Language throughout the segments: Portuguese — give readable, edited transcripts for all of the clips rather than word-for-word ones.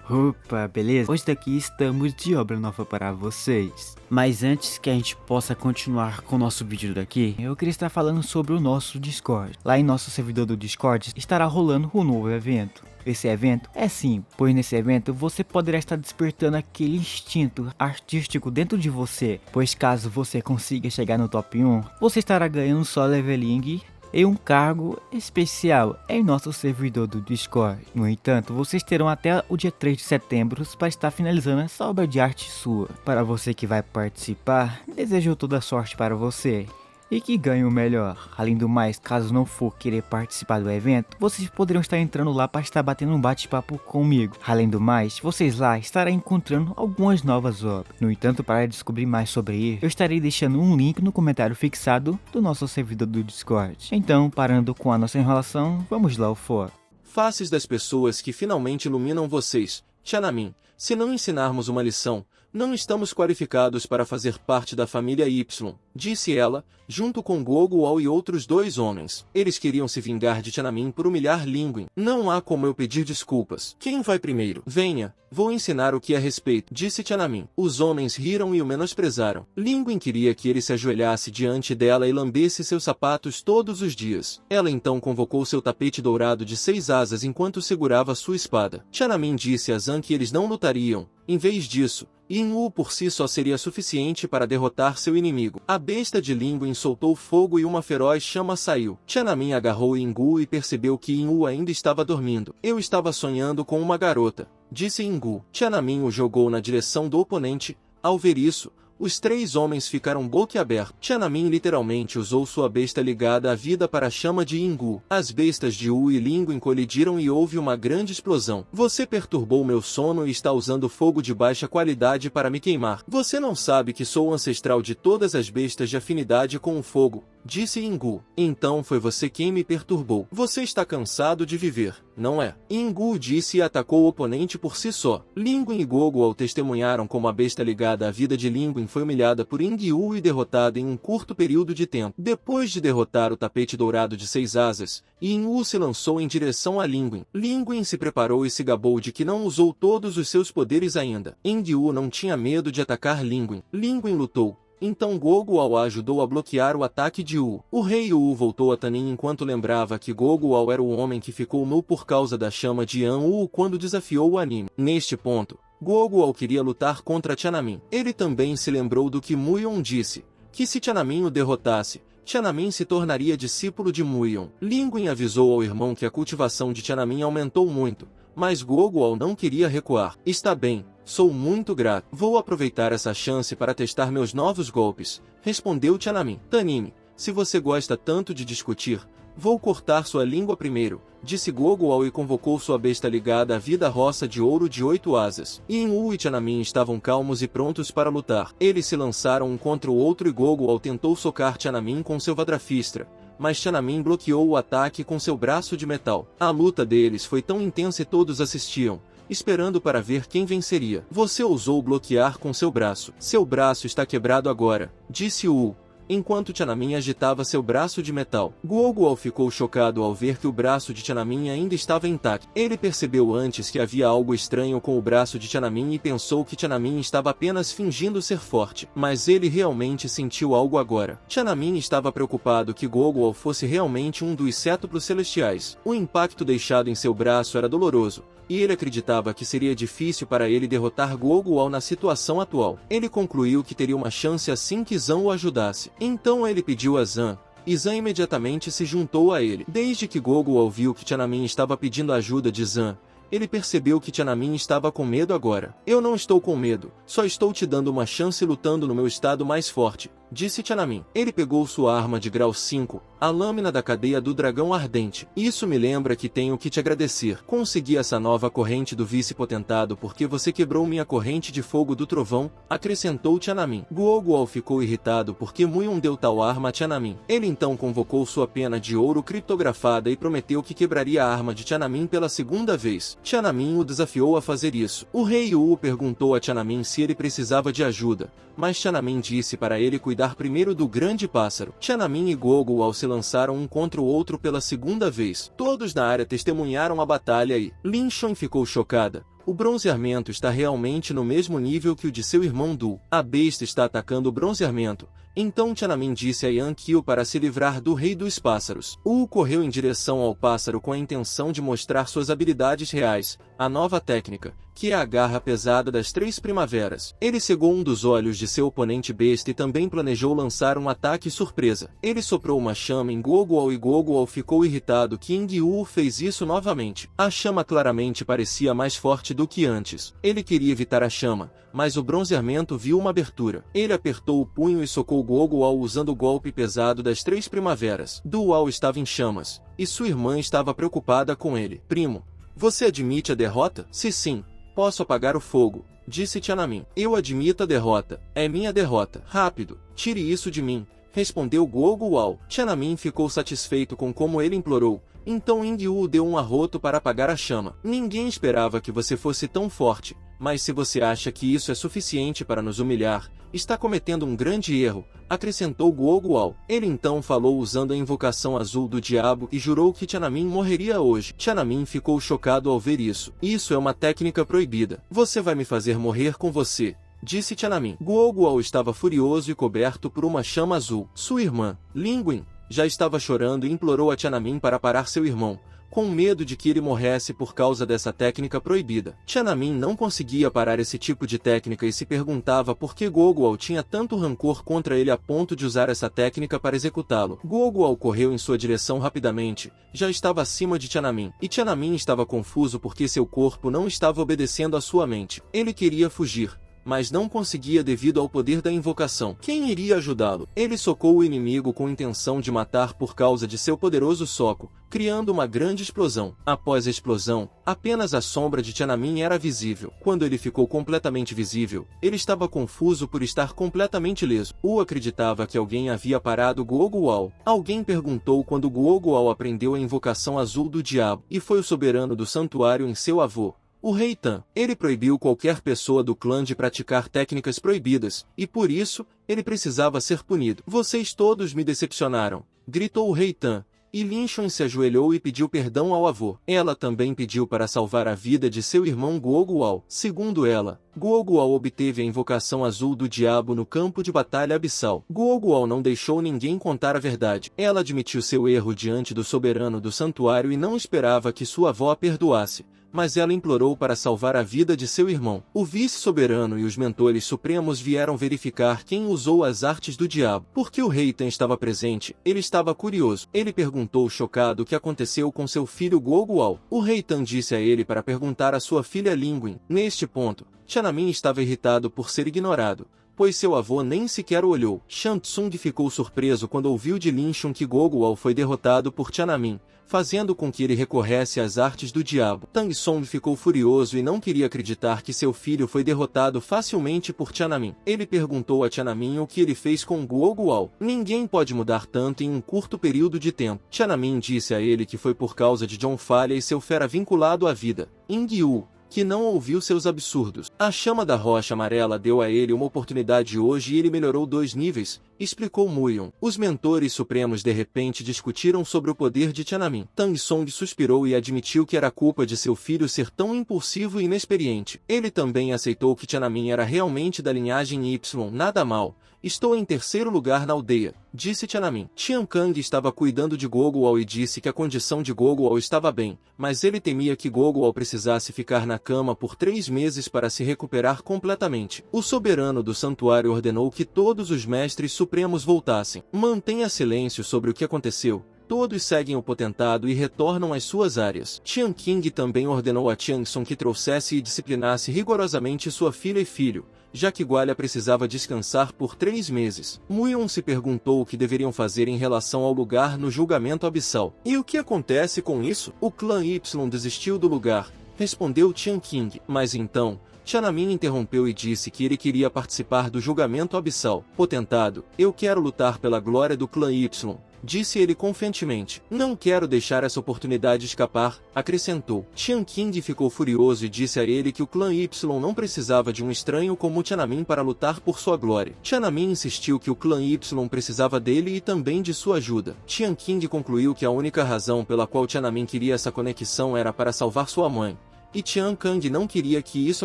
Opa, beleza? Hoje daqui estamos de obra nova para vocês. Mas antes que a gente possa continuar com o nosso vídeo daqui, eu queria estar falando sobre o nosso Discord. Lá em nosso servidor do Discord estará rolando um novo evento. Esse evento é sim, pois nesse evento você poderá estar despertando aquele instinto artístico dentro de você. Pois caso você consiga chegar no top 1, você estará ganhando só leveling e um cargo especial em nosso servidor do Discord. No entanto, vocês terão até o dia 3 de setembro para estar finalizando essa obra de arte sua. Para você que vai participar, desejo toda sorte para você e que ganhe o melhor. Além do mais, caso não for querer participar do evento, vocês poderão estar entrando lá para estar batendo um bate-papo comigo. Além do mais, vocês lá estarão encontrando algumas novas obras. No entanto, para descobrir mais sobre isso, eu estarei deixando um link no comentário fixado do nosso servidor do Discord. Então, parando com a nossa enrolação, vamos lá ao foco. Faces das pessoas que finalmente iluminam vocês. Tiananmen, se não ensinarmos uma lição, não estamos qualificados para fazer parte da família Y, disse ela, junto com Guo Guao e outros dois homens. Eles queriam se vingar de Tiananmen por humilhar Lin. Não há como eu pedir desculpas. Quem vai primeiro? Venha, vou ensinar o que é respeito, disse Tiananmen. Os homens riram e o menosprezaram. Lin queria que ele se ajoelhasse diante dela e lambesse seus sapatos todos os dias. Ela então convocou seu tapete dourado de 6 asas enquanto segurava sua espada. Tiananmen disse a Zhang que eles não lutariam. Em vez disso, Yin-Wu por si só seria suficiente para derrotar seu inimigo. A besta de Lin soltou fogo e uma feroz chama saiu. Tiananmen agarrou Yin-Wu e percebeu que Yin-Wu ainda estava dormindo. Eu estava sonhando com uma garota, disse Yin-Wu. Tiananmen o jogou na direção do oponente. Ao ver isso, os 3 homens ficaram boquiabertos. Tiananmen literalmente usou sua besta ligada à vida para a chama de Yin-Wu. As bestas de Wu e Lin colidiram e houve uma grande explosão. Você perturbou meu sono e está usando fogo de baixa qualidade para me queimar. Você não sabe que sou o ancestral de todas as bestas de afinidade com o fogo, disse Yin-Wu. Então foi você quem me perturbou. Você está cansado de viver, não é? Yin-Wu disse e atacou o oponente por si só. Lin e Guo Guao testemunharam como a besta ligada à vida de Lin foi humilhada por Yin-Wu e derrotada em um curto período de tempo. Depois de derrotar o tapete dourado de 6 asas, Yin-Wu se lançou em direção a Lin. Lin se preparou e se gabou de que não usou todos os seus poderes ainda. Yin-Wu não tinha medo de atacar Lin. Lin lutou. Então Guo Guao ajudou a bloquear o ataque de Wu. O rei Wu voltou a Tanin enquanto lembrava que Guo Guao era o homem que ficou nu por causa da chama de Yan Wu quando desafiou o anime. Neste ponto, Guo Guao queria lutar contra Tiananmen. Ele também se lembrou do que Muyon disse, que se Tiananmen o derrotasse, Tiananmen se tornaria discípulo de Muyon. Lin avisou ao irmão que a cultivação de Tiananmen aumentou muito, mas Guo Guao não queria recuar. Está bem, sou muito grato. Vou aproveitar essa chance para testar meus novos golpes, respondeu Tiananmen. Tanin, se você gosta tanto de discutir, vou cortar sua língua primeiro, disse Guo Guao e convocou sua besta ligada à vida roça de ouro de 8 asas. Yin-Wu e Tiananmen estavam calmos e prontos para lutar. Eles se lançaram um contra o outro e Guo Guao tentou socar Tiananmen com seu Vadrafistra, mas Tiananmen bloqueou o ataque com seu braço de metal. A luta deles foi tão intensa e todos assistiam, esperando para ver quem venceria. Você ousou bloquear com seu braço. Seu braço está quebrado agora, disse Wu, enquanto Tiananmen agitava seu braço de metal. Guo Guao ficou chocado ao ver que o braço de Tiananmen ainda estava intacto. Ele percebeu antes que havia algo estranho com o braço de Tiananmen e pensou que Tiananmen estava apenas fingindo ser forte. Mas ele realmente sentiu algo agora. Tiananmen estava preocupado que Guo Guao fosse realmente um dos cétuplos celestiais. O impacto deixado em seu braço era doloroso, e ele acreditava que seria difícil para ele derrotar Guo Guao na situação atual. Ele concluiu que teria uma chance assim que Zhang o ajudasse. Então ele pediu a Zhang, e Zhang imediatamente se juntou a ele. Desde que Guo Guao viu que Tiananmen estava pedindo ajuda de Zhang, ele percebeu que Tiananmen estava com medo agora. Eu não estou com medo, só estou te dando uma chance lutando no meu estado mais forte, disse Tiananmen. Ele pegou sua arma de grau 5, a lâmina da cadeia do dragão ardente. Isso me lembra que tenho que te agradecer. Consegui essa nova corrente do vice-potentado porque você quebrou minha corrente de fogo do trovão, acrescentou Tiananmen. Guo Guao ficou irritado porque Muyon deu tal arma a Tiananmen. Ele então convocou sua pena de ouro criptografada e prometeu que quebraria a arma de Tiananmen pela segunda vez. Tiananmen o desafiou a fazer isso. O rei Wu perguntou a Tiananmen se ele precisava de ajuda, mas Tiananmen disse para ele cuidar primeiro do grande pássaro. Tiananmen e Guo Guao se lançaram um contra o outro pela segunda vez. Todos na área testemunharam a batalha e Lin Xuan ficou chocada. O bronzeamento está realmente no mesmo nível que o de seu irmão Du. A besta está atacando o bronzeamento. Então Tiananmen disse a Yang Qiu para se livrar do rei dos pássaros. Wu correu em direção ao pássaro com a intenção de mostrar suas habilidades reais, a nova técnica, que é a garra pesada das 3 primaveras. Ele cegou um dos olhos de seu oponente besta e também planejou lançar um ataque surpresa. Ele soprou uma chama em Guoguo e Guoguo ficou irritado que Ying Wu fez isso novamente. A chama claramente parecia mais forte do que antes. Ele queria evitar a chama, mas o bronzeamento viu uma abertura. Ele apertou o punho e socou Guoguo usando o golpe pesado das 3 primaveras. Dual estava em chamas, e sua irmã estava preocupada com ele. Primo, você admite a derrota? Se sim, posso apagar o fogo, disse Tiananmen. Eu admito a derrota. É minha derrota. Rápido, tire isso de mim, respondeu Guoguo. Tiananmen ficou satisfeito com como ele implorou. Então Ying Wu deu um arroto para apagar a chama. Ninguém esperava que você fosse tão forte, mas se você acha que isso é suficiente para nos humilhar, está cometendo um grande erro, acrescentou Guoguo. Ele então falou usando a invocação azul do diabo e jurou que Tiananmen morreria hoje. Tiananmen ficou chocado ao ver isso. Isso é uma técnica proibida. Você vai me fazer morrer com você, disse Tiananmen. Guoguo estava furioso e coberto por uma chama azul. Sua irmã, Linguin, já estava chorando e implorou a Tiananmen para parar seu irmão, com medo de que ele morresse por causa dessa técnica proibida. Tiananmen não conseguia parar esse tipo de técnica e se perguntava por que Guoguo tinha tanto rancor contra ele a ponto de usar essa técnica para executá-lo. Guoguo correu em sua direção rapidamente, já estava acima de Tiananmen, e Tiananmen estava confuso porque seu corpo não estava obedecendo à sua mente. Ele queria fugir, mas não conseguia devido ao poder da invocação. Quem iria ajudá-lo? Ele socou o inimigo com intenção de matar por causa de seu poderoso soco, criando uma grande explosão. Após a explosão, apenas a sombra de Tiananmen era visível. Quando ele ficou completamente visível, ele estava confuso por estar completamente ileso. Wu acreditava que alguém havia parado Guoguo. Alguém perguntou quando Guoguo aprendeu a invocação azul do diabo, e foi o soberano do santuário em seu avô, o Rei Tan. Ele proibiu qualquer pessoa do clã de praticar técnicas proibidas, e por isso, ele precisava ser punido. Vocês todos me decepcionaram, gritou o Rei Tan, e Lin Shun se ajoelhou e pediu perdão ao avô. Ela também pediu para salvar a vida de seu irmão Guoguo. Segundo ela, Guoguo obteve a invocação azul do diabo no campo de batalha abissal. Guoguo não deixou ninguém contar a verdade. Ela admitiu seu erro diante do soberano do santuário e não esperava que sua avó a perdoasse, mas ela implorou para salvar a vida de seu irmão. O vice-soberano e os mentores supremos vieram verificar quem usou as artes do diabo. Porque o Rei Tan estava presente, ele estava curioso. Ele perguntou chocado o que aconteceu com seu filho Guoguo. O Rei Tan disse a ele para perguntar à sua filha Linguin. Neste ponto, Tiananmen estava irritado por ser ignorado, pois seu avô nem sequer o olhou. Shang Tsung ficou surpreso quando ouviu de Lin Shun que Guoguo foi derrotado por Tiananmen, fazendo com que ele recorresse às artes do diabo. Tang Song ficou furioso e não queria acreditar que seu filho foi derrotado facilmente por Tiananmen. Ele perguntou a Tiananmen o que ele fez com Guoguo. Ninguém pode mudar tanto em um curto período de tempo. Tiananmen disse a ele que foi por causa de John Falha e seu fera vinculado à vida, Ying Wu, que não ouviu seus absurdos. A chama da rocha amarela deu a ele uma oportunidade hoje e ele melhorou 2 níveis, explicou Muyon. Os mentores supremos de repente discutiram sobre o poder de Tiananmen. Tang Song suspirou e admitiu que era culpa de seu filho ser tão impulsivo e inexperiente. Ele também aceitou que Tiananmen era realmente da linhagem Y. Nada mal. Estou em 3º lugar na aldeia, disse Tiananmen. Tian Kang estava cuidando de Guoguo e disse que a condição de Guoguo estava bem, mas ele temia que Guoguo precisasse ficar na cama por 3 meses para se recuperar completamente. O soberano do santuário ordenou que todos os mestres supremos voltassem. Mantenha silêncio sobre o que aconteceu. Todos seguem o potentado e retornam às suas áreas. Tian Qing também ordenou a Tian Song que trouxesse e disciplinasse rigorosamente sua filha e filho, já que Gualha precisava descansar por 3 meses. Muyon se perguntou o que deveriam fazer em relação ao lugar no julgamento abissal. E o que acontece com isso? O clã Y desistiu do lugar, respondeu Tian Qing. Mas então, Tiananmen interrompeu e disse que ele queria participar do julgamento abissal. Potentado, eu quero lutar pela glória do clã Y, disse ele confiantemente. Não quero deixar essa oportunidade escapar, acrescentou. Tian Qing ficou furioso e disse a ele que o clã Y não precisava de um estranho como Tiananmen para lutar por sua glória. Tiananmen insistiu que o clã Y precisava dele e também de sua ajuda. Tian Qing concluiu que a única razão pela qual Tiananmen queria essa conexão era para salvar sua mãe, e Tian Kang não queria que isso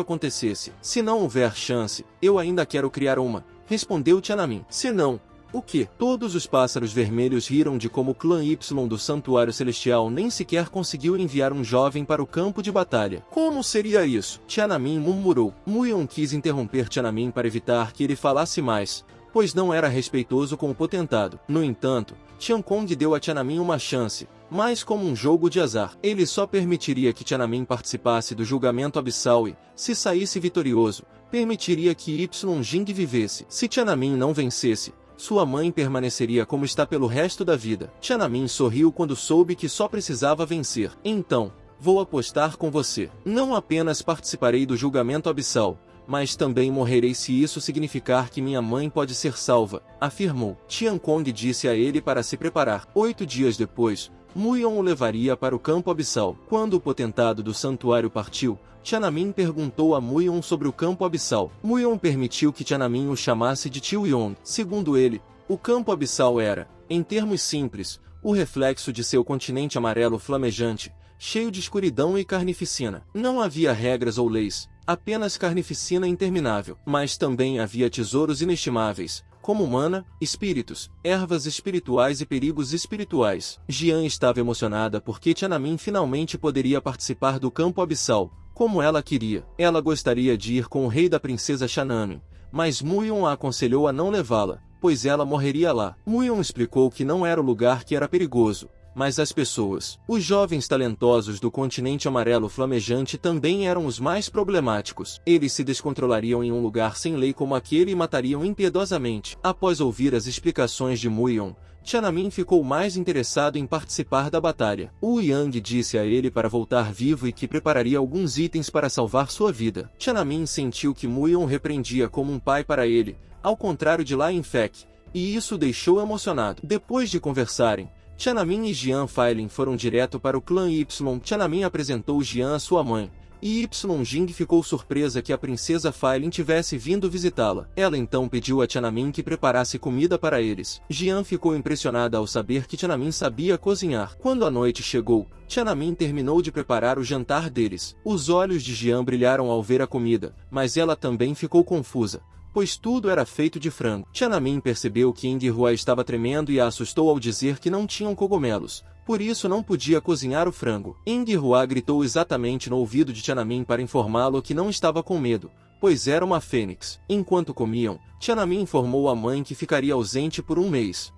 acontecesse. Se não houver chance, eu ainda quero criar uma, respondeu Tiananmen. Se não, o quê? Todos os pássaros vermelhos riram de como o clã Y do Santuário Celestial nem sequer conseguiu enviar um jovem para o campo de batalha. Como seria isso? Tiananmen murmurou. Muyon quis interromper Tiananmen para evitar que ele falasse mais, pois não era respeitoso com o potentado. No entanto, Tian Kong deu a Tiananmen uma chance, mas como um jogo de azar. Ele só permitiria que Tiananmen participasse do julgamento abissal e, se saísse vitorioso, permitiria que Jing vivesse. Se Tiananmen não vencesse, sua mãe permaneceria como está pelo resto da vida. Tiananmen sorriu quando soube que só precisava vencer. Então, vou apostar com você. Não apenas participarei do julgamento abissal, mas também morrerei se isso significar que minha mãe pode ser salva, afirmou. Tian Kong disse a ele para se preparar. 8 dias depois, Muyon o levaria para o campo abissal. Quando o potentado do santuário partiu, Tiananmen perguntou a Muyon sobre o campo abissal. Muyon permitiu que Tiananmen o chamasse de Tio Yong. Segundo ele, o campo abissal era, em termos simples, o reflexo de seu continente amarelo flamejante, cheio de escuridão e carnificina. Não havia regras ou leis, apenas carnificina interminável. Mas também havia tesouros inestimáveis, como mana, espíritos, ervas espirituais e perigos espirituais. Jian estava emocionada porque Tiananmen finalmente poderia participar do campo abissal, como ela queria. Ela gostaria de ir com o rei da princesa Tiananmen, mas Muyon a aconselhou a não levá-la, pois ela morreria lá. Muyon explicou que não era o lugar que era perigoso, mas as pessoas. Os jovens talentosos do continente amarelo flamejante também eram os mais problemáticos. Eles se descontrolariam em um lugar sem lei como aquele e matariam impiedosamente. Após ouvir as explicações de Muyon, Tiananmen ficou mais interessado em participar da batalha. Wu Yang disse a ele para voltar vivo e que prepararia alguns itens para salvar sua vida. Tiananmen sentiu que Muyon repreendia como um pai para ele, ao contrário de Lian Fek, e isso o deixou emocionado. Depois de conversarem, Tiananmen e Jian Failin foram direto para o clã Y. Tiananmen apresentou Jian à sua mãe, e Jing ficou surpresa que a princesa Failin tivesse vindo visitá-la. Ela então pediu a Tiananmen que preparasse comida para eles. Jian ficou impressionada ao saber que Tiananmen sabia cozinhar. Quando a noite chegou, Tiananmen terminou de preparar o jantar deles. Os olhos de Jian brilharam ao ver a comida, mas ela também ficou confusa, pois tudo era feito de frango. Tiananmen percebeu que Hua estava tremendo e a assustou ao dizer que não tinham cogumelos, por isso não podia cozinhar o frango. Hua gritou exatamente no ouvido de Tiananmen para informá-lo que não estava com medo, pois era uma fênix. Enquanto comiam, Tiananmen informou a mãe que ficaria ausente por um mês.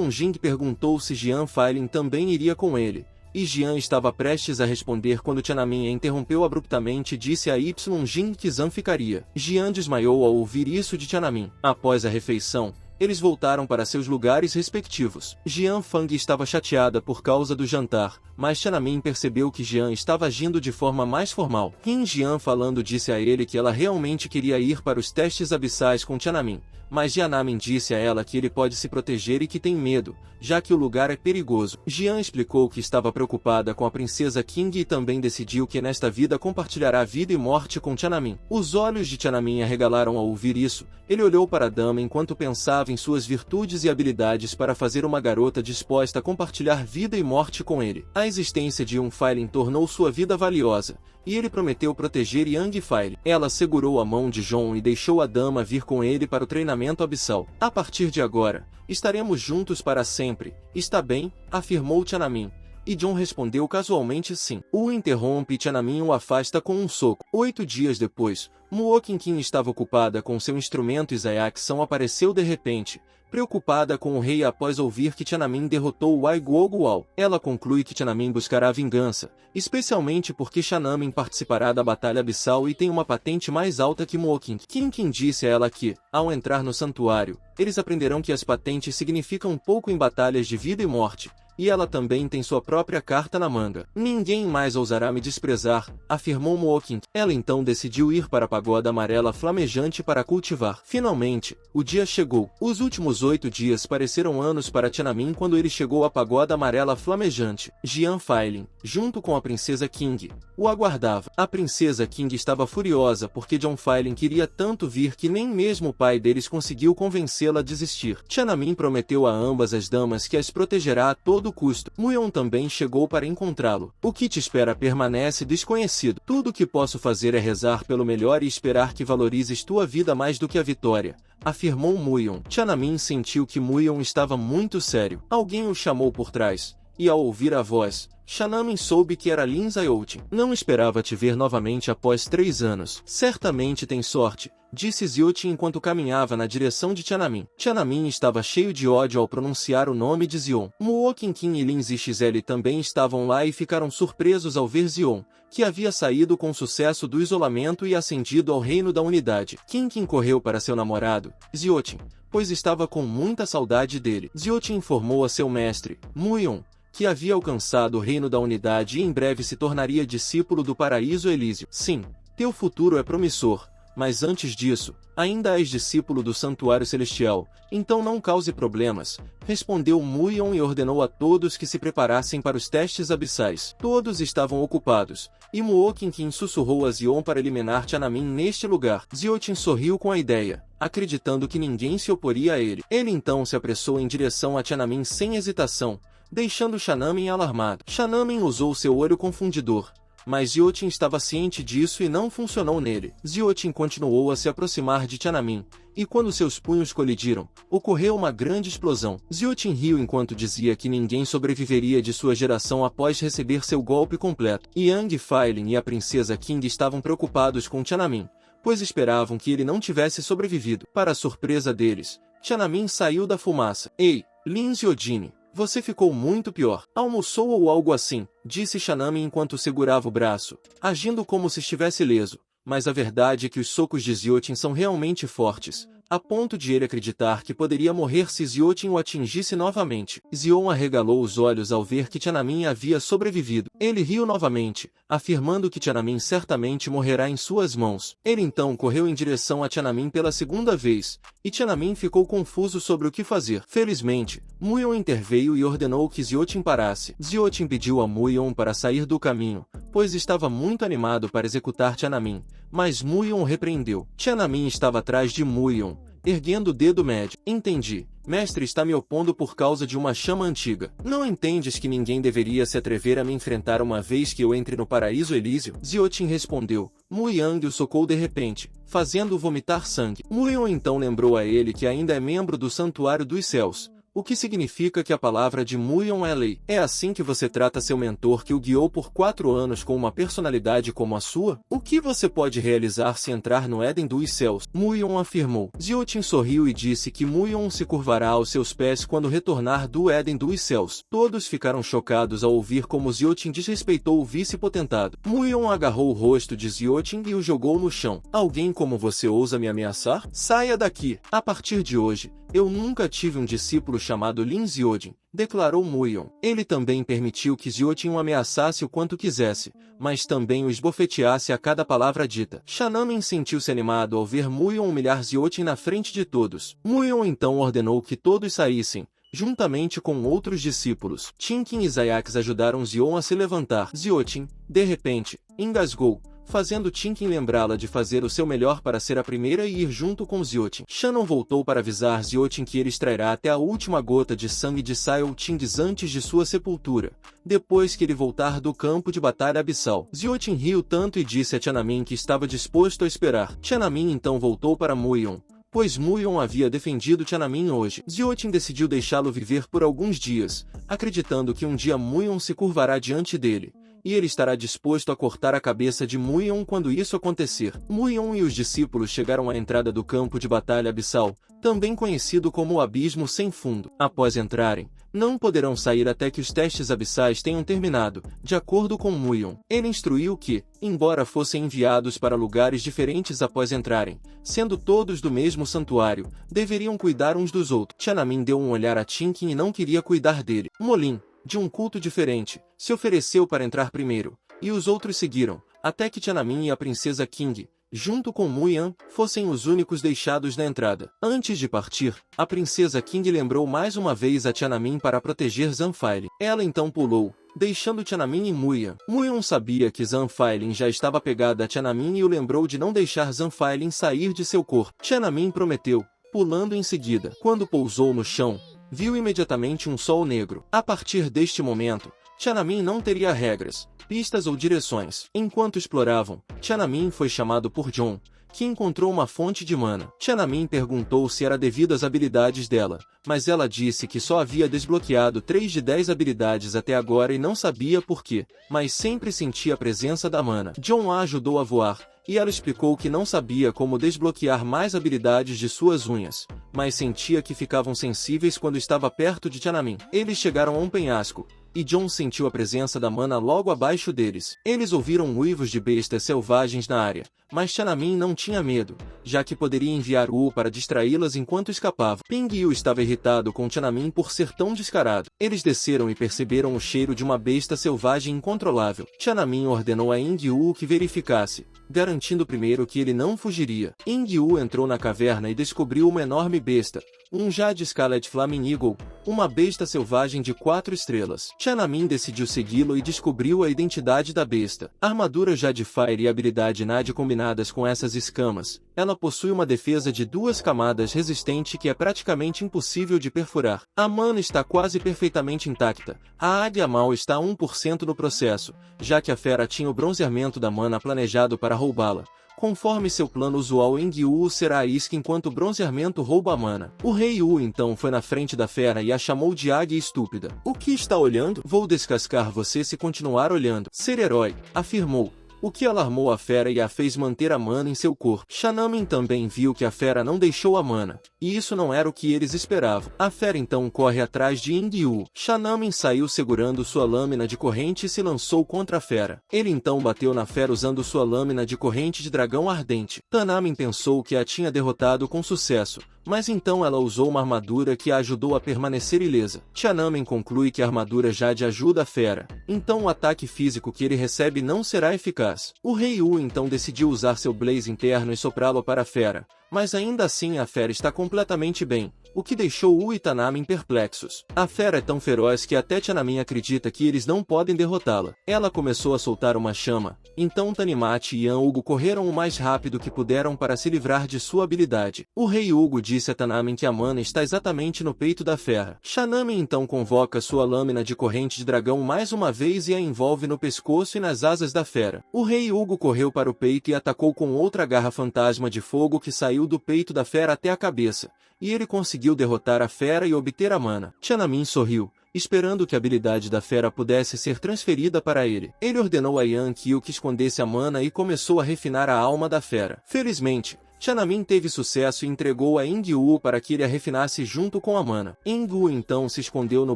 Jing perguntou se Jian Failin também iria com ele, e Jian estava prestes a responder quando Tiananmen a interrompeu abruptamente e disse a Jing que Zhan ficaria. Jian desmaiou ao ouvir isso de Tiananmen. Após a refeição, eles voltaram para seus lugares respectivos. Jian Fang estava chateada por causa do jantar, mas Tiananmen percebeu que Jian estava agindo de forma mais formal. Jian falando disse a ele que ela realmente queria ir para os testes abissais com Tiananmen, mas Tiananmen disse a ela que ele pode se proteger e que tem medo, já que o lugar é perigoso. Jian explicou que estava preocupada com a princesa King e também decidiu que nesta vida compartilhará vida e morte com Tiananmen. Os olhos de Tiananmen arregalaram ao ouvir isso. Ele olhou para a dama enquanto pensava em suas virtudes e habilidades para fazer uma garota disposta a compartilhar vida e morte com ele. A existência de Failin tornou sua vida valiosa, e ele prometeu proteger Yang Failin. Ela segurou a mão de John e deixou a dama vir com ele para o treinamento abissal. A partir de agora, estaremos juntos para sempre, está bem? Afirmou Tiananmen. E John respondeu casualmente sim. O interrompe e Tiananmen o afasta com um soco. 8 dias depois, Muokinkin estava ocupada com seu instrumento e Zayaxan apareceu de repente, preocupada com o rei após ouvir que Tiananmen derrotou Wai Guoguao. Ela conclui que Tiananmen buscará vingança, especialmente porque Tiananmen participará da batalha abissal e tem uma patente mais alta que Muokinkin. Qin disse a ela que, ao entrar no santuário, eles aprenderão que as patentes significam pouco em batalhas de vida e morte, e ela também tem sua própria carta na manga. Ninguém mais ousará me desprezar, afirmou Muokinkin. Ela então decidiu ir para a pagoda amarela flamejante para cultivar. Finalmente, o dia chegou. Os últimos 8 dias pareceram anos para Tiananmen quando ele chegou à pagoda amarela flamejante. Jian Failin, junto com a princesa King, o aguardava. A princesa King estava furiosa porque John Failin queria tanto vir que nem mesmo o pai deles conseguiu convencê-la a desistir. Tiananmen prometeu a ambas as damas que as protegerá a todo todo custo. Muyon também chegou para encontrá-lo. O que te espera permanece desconhecido. Tudo o que posso fazer é rezar pelo melhor e esperar que valorizes tua vida mais do que a vitória, afirmou Muyon. Tiananmen sentiu que Muyon estava muito sério. Alguém o chamou por trás, e ao ouvir a voz, Tiananmen soube que era Lin Ziotin. Não esperava te ver novamente após 3 anos. Certamente tem sorte, disse Ziotin enquanto caminhava na direção de Tiananmen. Tiananmen estava cheio de ódio ao pronunciar o nome de Zion. Muo Qingqin e Lin Zixi também estavam lá e ficaram surpresos ao ver Zion, que havia saído com sucesso do isolamento e ascendido ao reino da unidade. Qingqin correu para seu namorado, Ziotin, pois estava com muita saudade dele. Ziotin informou a seu mestre, Muyon, que havia alcançado o reino da unidade e em breve se tornaria discípulo do paraíso Elísio. Sim, teu futuro é promissor, mas antes disso, ainda és discípulo do santuário celestial, então não cause problemas, respondeu Muyon e ordenou a todos que se preparassem para os testes abissais. Todos estavam ocupados, e Muo Qingqin sussurrou a Zion para eliminar Tiananmen neste lugar. Ziotin sorriu com a ideia, acreditando que ninguém se oporia a ele. Ele então se apressou em direção a Tiananmen sem hesitação, deixando Tiananmen alarmado. Tiananmen usou seu olho confundidor, mas Ziotin estava ciente disso e não funcionou nele. Ziotin continuou a se aproximar de Tiananmen, e quando seus punhos colidiram, ocorreu uma grande explosão. Ziotin riu enquanto dizia que ninguém sobreviveria de sua geração após receber seu golpe completo. Yang Failin e a princesa Qing estavam preocupados com Tiananmen, pois esperavam que ele não tivesse sobrevivido. Para a surpresa deles, Tiananmen saiu da fumaça. Ei, Lin Xiaojin, você ficou muito pior. Almoçou ou algo assim, disse Tiananmen enquanto segurava o braço, agindo como se estivesse ileso. Mas a verdade é que os socos de Ziotin são realmente fortes, a ponto de ele acreditar que poderia morrer se Ziotin o atingisse novamente. Zion arregalou os olhos ao ver que Tiananmen havia sobrevivido. Ele riu novamente, afirmando que Tiananmen certamente morrerá em suas mãos. Ele então correu em direção a Tiananmen pela segunda vez, e Tiananmen ficou confuso sobre o que fazer. Felizmente, Muyon interveio e ordenou que Ziotin parasse. Ziotin pediu a Muyon para sair do caminho, pois estava muito animado para executar Tiananmen, mas Muyon o repreendeu. Tiananmen estava atrás de Muyon, erguendo o dedo médio. Entendi. Mestre está me opondo por causa de uma chama antiga. Não entendes que ninguém deveria se atrever a me enfrentar uma vez que eu entre no paraíso Elísio? Ziotin respondeu. Muyang o socou de repente, fazendo-o vomitar sangue. Muyon então lembrou a ele que ainda é membro do Santuário dos Céus, o que significa que a palavra de Muyon é lei. É assim que você trata seu mentor que o guiou por 4 anos com uma personalidade como a sua? O que você pode realizar se entrar no Éden dos Céus? Muyon afirmou. Ziotin sorriu e disse que Muyon se curvará aos seus pés quando retornar do Éden dos Céus. Todos ficaram chocados ao ouvir como Ziotin desrespeitou o vice-potentado. Muyon agarrou o rosto de Ziotin e o jogou no chão. Alguém como você ousa me ameaçar? Saia daqui! A partir de hoje, eu nunca tive um discípulo chamado Lin Xiaojin, declarou Muyon. Ele também permitiu que Ziotin o ameaçasse o quanto quisesse, mas também o esbofeteasse a cada palavra dita. Tiananmen sentiu-se animado ao ver Muyon humilhar Ziotin na frente de todos. Muyon então ordenou que todos saíssem, juntamente com outros discípulos. Qingqin e Zayax ajudaram Zion a se levantar. Ziotin, de repente, engasgou, fazendo Qingqin lembrá-la de fazer o seu melhor para ser a primeira e ir junto com Ziotin. Shannon voltou para avisar Ziotin que ele extrairá até a última gota de sangue de Xiao Tings antes de sua sepultura, depois que ele voltar do campo de batalha abissal. Ziotin riu tanto e disse a Tiananmen que estava disposto a esperar. Tiananmen então voltou para Muyon, pois Muyon havia defendido Tiananmen hoje. Ziotin decidiu deixá-lo viver por alguns dias, acreditando que um dia Muyon se curvará diante dele, e ele estará disposto a cortar a cabeça de Muyon quando isso acontecer. Muyon e os discípulos chegaram à entrada do campo de batalha abissal, também conhecido como o Abismo Sem Fundo. Após entrarem, não poderão sair até que os testes abissais tenham terminado, de acordo com Muyon. Ele instruiu que, embora fossem enviados para lugares diferentes após entrarem, sendo todos do mesmo santuário, deveriam cuidar uns dos outros. Tiananmen deu um olhar a Qingqin e não queria cuidar dele. Molin, de um culto diferente, se ofereceu para entrar primeiro, e os outros seguiram, até que Tiananmen e a princesa Qing, junto com Muyan, fossem os únicos deixados na entrada. Antes de partir, a princesa Qing lembrou mais uma vez a Tiananmen para proteger Zanfailin. Ela então pulou, deixando Tiananmen e Muyan. Muyan sabia que Zanfailin já estava pegada a Tiananmen e o lembrou de não deixar Zanfailin sair de seu corpo. Tiananmen prometeu, pulando em seguida. Quando pousou no chão, viu imediatamente um sol negro. A partir deste momento, Tiananmen não teria regras, pistas ou direções. Enquanto exploravam, Tiananmen foi chamado por John, que encontrou uma fonte de mana. Tiananmen perguntou se era devido às habilidades dela, mas ela disse que só havia desbloqueado 3 de 10 habilidades até agora e não sabia por quê, mas sempre sentia a presença da mana. John a ajudou a voar, e ela explicou que não sabia como desbloquear mais habilidades de suas unhas, mas sentia que ficavam sensíveis quando estava perto de Tiananmen. Eles chegaram a um penhasco, e John sentiu a presença da mana logo abaixo deles. Eles ouviram uivos de bestas selvagens na área, mas Tiananmen não tinha medo, já que poderia enviar Wu para distraí-las enquanto escapava. Ping Yu estava irritado com Tiananmen por ser tão descarado. Eles desceram e perceberam o cheiro de uma besta selvagem incontrolável. Tiananmen ordenou a Ying Yu que verificasse, garantindo primeiro que ele não fugiria. Ying Yu entrou na caverna e descobriu uma enorme besta, um Jade Scarlet Flaming Eagle, uma besta selvagem de 4 estrelas. Tiananmen decidiu segui-lo e descobriu a identidade da besta. Armadura Jade Fire e habilidade Nade combinadas com essas escamas, ela possui uma defesa de 2 camadas resistente que é praticamente impossível de perfurar. A mana está quase perfeitamente intacta. A Águia Mal está a 1% no processo, já que a fera tinha o bronzeamento da mana planejado para roubá-la. Conforme seu plano usual, Ying Yu será a isca enquanto o bronzeamento rouba a mana. O Rei Yu então foi na frente da fera e a chamou de águia estúpida. O que está olhando? Vou descascar você se continuar olhando. Ser herói, afirmou, o que alarmou a fera e a fez manter a mana em seu corpo. Tiananmen também viu que a fera não deixou a mana, e isso não era o que eles esperavam. A fera então corre atrás de Ying Yu. Tiananmen saiu segurando sua lâmina de corrente e se lançou contra a fera. Ele então bateu na fera usando sua lâmina de corrente de dragão ardente. Tiananmen pensou que a tinha derrotado com sucesso, mas então ela usou uma armadura que a ajudou a permanecer ilesa. Tiananmen conclui que a armadura Jade ajuda a fera, então o ataque físico que ele recebe não será eficaz. O Rei Yu então decidiu usar seu blaze interno e soprá-lo para a fera, mas ainda assim a fera está completamente bem, o que deixou Wu e Tiananmen perplexos. A fera é tão feroz que até Tiananmen acredita que eles não podem derrotá-la. Ela começou a soltar uma chama, então Tanimate e Yan Hugo correram o mais rápido que puderam para se livrar de sua habilidade. O Rei Hugo disse a Tiananmen que a mana está exatamente no peito da fera. Tiananmen então convoca sua lâmina de corrente de dragão mais uma vez e a envolve no pescoço e nas asas da fera. O Rei Hugo correu para o peito e atacou com outra garra fantasma de fogo que saiu do peito da fera até a cabeça, e ele conseguiu derrotar a fera e obter a mana. Tiananmen sorriu, esperando que a habilidade da fera pudesse ser transferida para ele. Ele ordenou a Yan Qiu que escondesse a mana e começou a refinar a alma da fera. Felizmente, Tiananmen teve sucesso e entregou a Ying Yu para que ele a refinasse junto com a mana. Ying Yu então se escondeu no